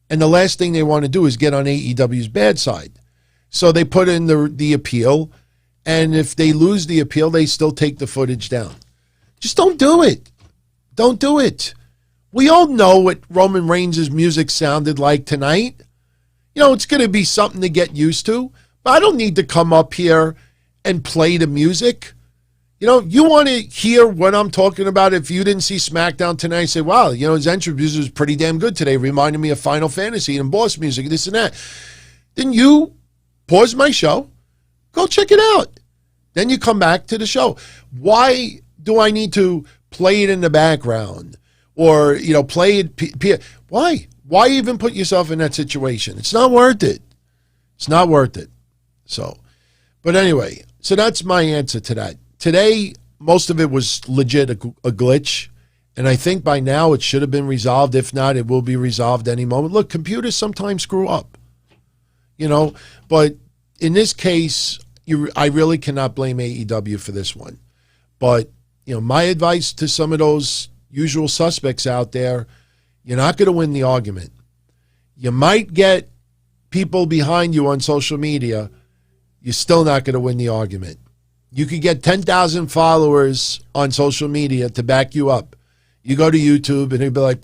And the last thing they want to do is get on AEW's bad side. So they put in the appeal, and if they lose the appeal, they still take the footage down. Just don't do it. Don't do it. We all know what Roman Reigns' music sounded like tonight. You know, it's going to be something to get used to, but I don't need to come up here and play the music. You know, you want to hear what I'm talking about. If you didn't see SmackDown tonight, say, wow, you know, his entrance music was pretty damn good today. Reminded me of Final Fantasy and boss music, this and that. Then you pause my show, go check it out. Then you come back to the show. Why do I need to play it in the background or, you know, play it? Why? Why even put yourself in that situation? It's not worth it. It's not worth it. So, but anyway, so that's my answer to that. Today, most of it was legit a glitch. And I think by now it should have been resolved. If not, it will be resolved any moment. Look, computers sometimes screw up. You know, but in this case, I really cannot blame AEW for this one. But, you know, my advice to some of those usual suspects out there, you're not going to win the argument. You might get people behind you on social media. You're still not going to win the argument. You could get 10,000 followers on social media to back you up. You go to YouTube and they'd be like,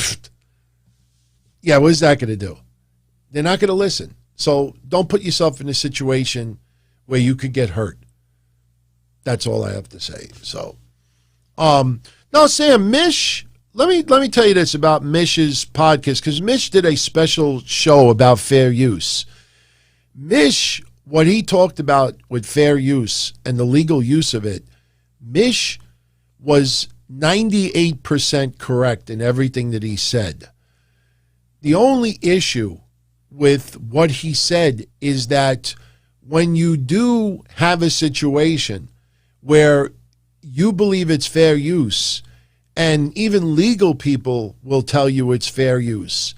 yeah, what is that going to do? They're not going to listen. So don't put yourself in a situation where you could get hurt. That's all I have to say. So, no, Sam, Mish, let me tell you this about Mish's podcast, because Mish did a special show about fair use. Mish, what he talked about with fair use and the legal use of it, Mish was 98% correct in everything that he said. The only issue with what he said is that when you do have a situation where you believe it's fair use, and even legal people will tell you it's fair use,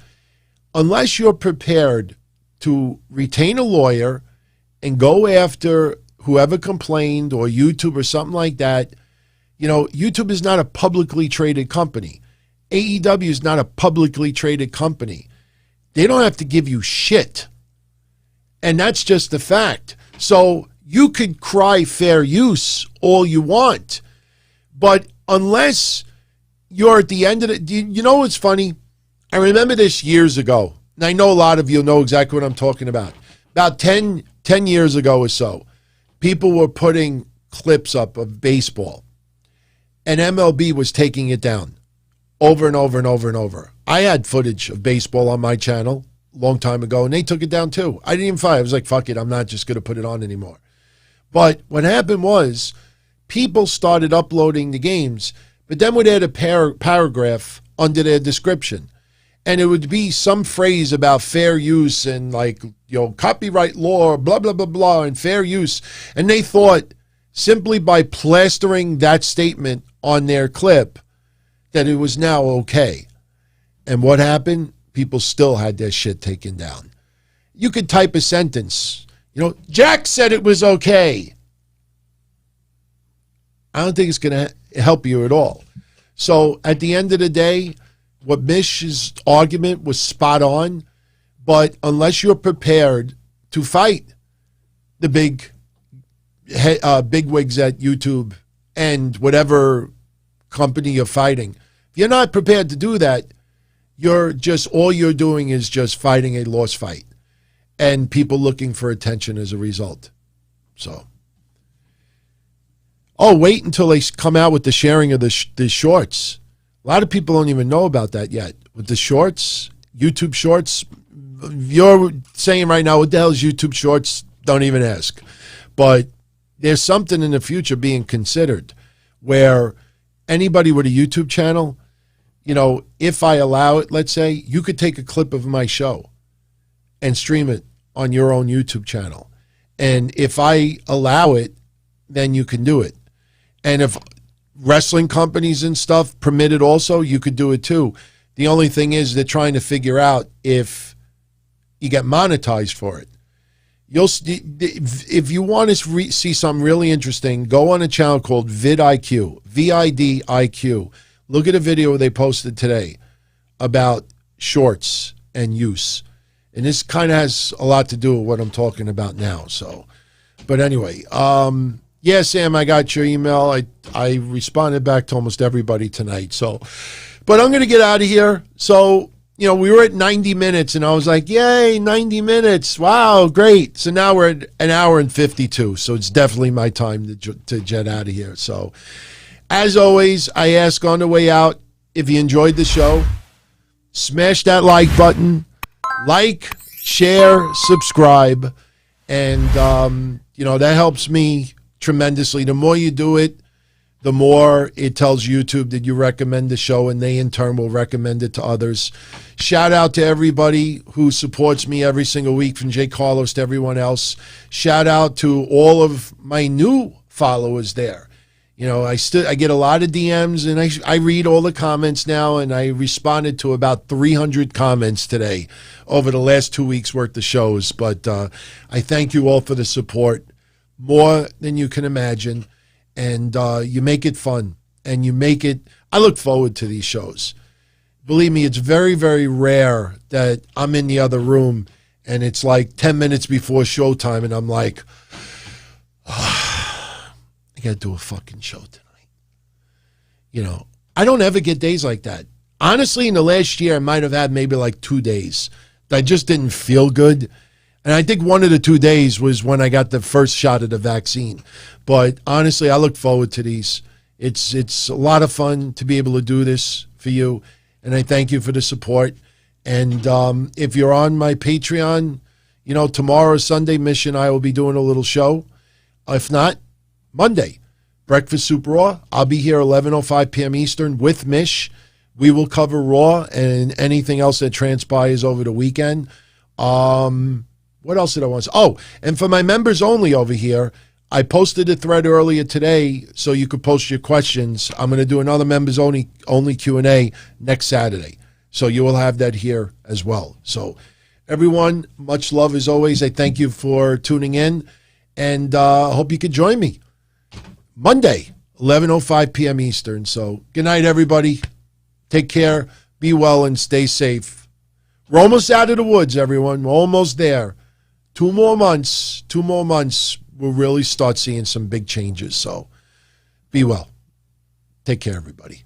unless you're prepared to retain a lawyer and go after whoever complained or YouTube or something like that. You know, YouTube is not a publicly traded company. AEW is not a publicly traded company. They don't have to give you shit. And that's just the fact. So you could cry fair use all you want. But unless you're at the end of it, you know what's funny? I remember this years ago. And I know a lot of you know exactly what I'm talking about. About 10 years ago or so, people were putting clips up of baseball. And MLB was taking it down over and over and over and over. I had footage of baseball on my channel a long time ago, and they took it down too. I didn't even fight. I was like, fuck it, I'm not just going to put it on anymore. But what happened was people started uploading the games, but then would add a paragraph under their description. And it would be some phrase about fair use and like, copyright law, blah, blah, blah, blah, and fair use. And they thought simply by plastering that statement on their clip that it was now okay. And what happened? People still had their shit taken down. You could type a sentence, Jack said it was okay. I don't think it's going to help you at all. So at the end of the day, what Mish's argument was spot on, but unless you're prepared to fight the big wigs at YouTube and whatever company you're fighting, if you're not prepared to do that, all you're doing is just fighting a lost fight and people looking for attention as a result. So, wait until they come out with the sharing of the shorts. A lot of people don't even know about that yet. With the shorts, YouTube shorts, you're saying right now, what the hell is YouTube shorts? Don't even ask. But there's something in the future being considered where anybody with a YouTube channel, if I allow it, let's say, you could take a clip of my show and stream it on your own YouTube channel. And if I allow it, then you can do it. And if wrestling companies and stuff permit it also, you could do it too. The only thing is they're trying to figure out if you get monetized for it. If you want to see something really interesting, go on a channel called vidIQ, VIDIQ. Look at a video they posted today about shorts and use. And this kind of has a lot to do with what I'm talking about now. So, but anyway, yeah, Sam, I got your email. I responded back to almost everybody tonight. So, but I'm going to get out of here. So, we were at 90 minutes, and I was like, yay, 90 minutes. Wow, great. So now we're at an hour and 52. So it's definitely my time to jet out of here. So, as always, I ask on the way out, if you enjoyed the show, smash that like button, like, share, subscribe, and, that helps me tremendously. The more you do it, the more it tells YouTube that you recommend the show, and they in turn will recommend it to others. Shout out to everybody who supports me every single week, from Jay Carlos to everyone else. Shout out to all of my new followers there. I get a lot of DMs, and I read all the comments now, and I responded to about 300 comments today over the last 2 weeks worth of shows. But I thank you all for the support, more than you can imagine. And you make it fun, and I look forward to these shows. Believe me, it's very, very rare that I'm in the other room and it's like 10 minutes before showtime and I'm like, I got to do a fucking show tonight. I don't ever get days like that. Honestly, in the last year, I might have had maybe like 2 days that I just didn't feel good. And I think one of the 2 days was when I got the first shot of the vaccine. But honestly, I look forward to these. It's a lot of fun to be able to do this for you. And I thank you for the support. And if you're on my Patreon, tomorrow, Sunday, Mish and I will be doing a little show. If not, Monday, Breakfast Super Raw. I'll be here 11:05 p.m. Eastern with Mish. We will cover Raw and anything else that transpires over the weekend. What else did I want to say? Oh, and for my members only over here, I posted a thread earlier today so you could post your questions. I'm going to do another members only Q&A next Saturday. So you will have that here as well. So everyone, much love as always. I thank you for tuning in, and hope you could join me Monday, 11:05 p.m. Eastern. So good night, everybody. Take care, be well, and stay safe. We're almost out of the woods, everyone. We're almost there. 2 more months, we'll really start seeing some big changes. So be well. Take care, everybody.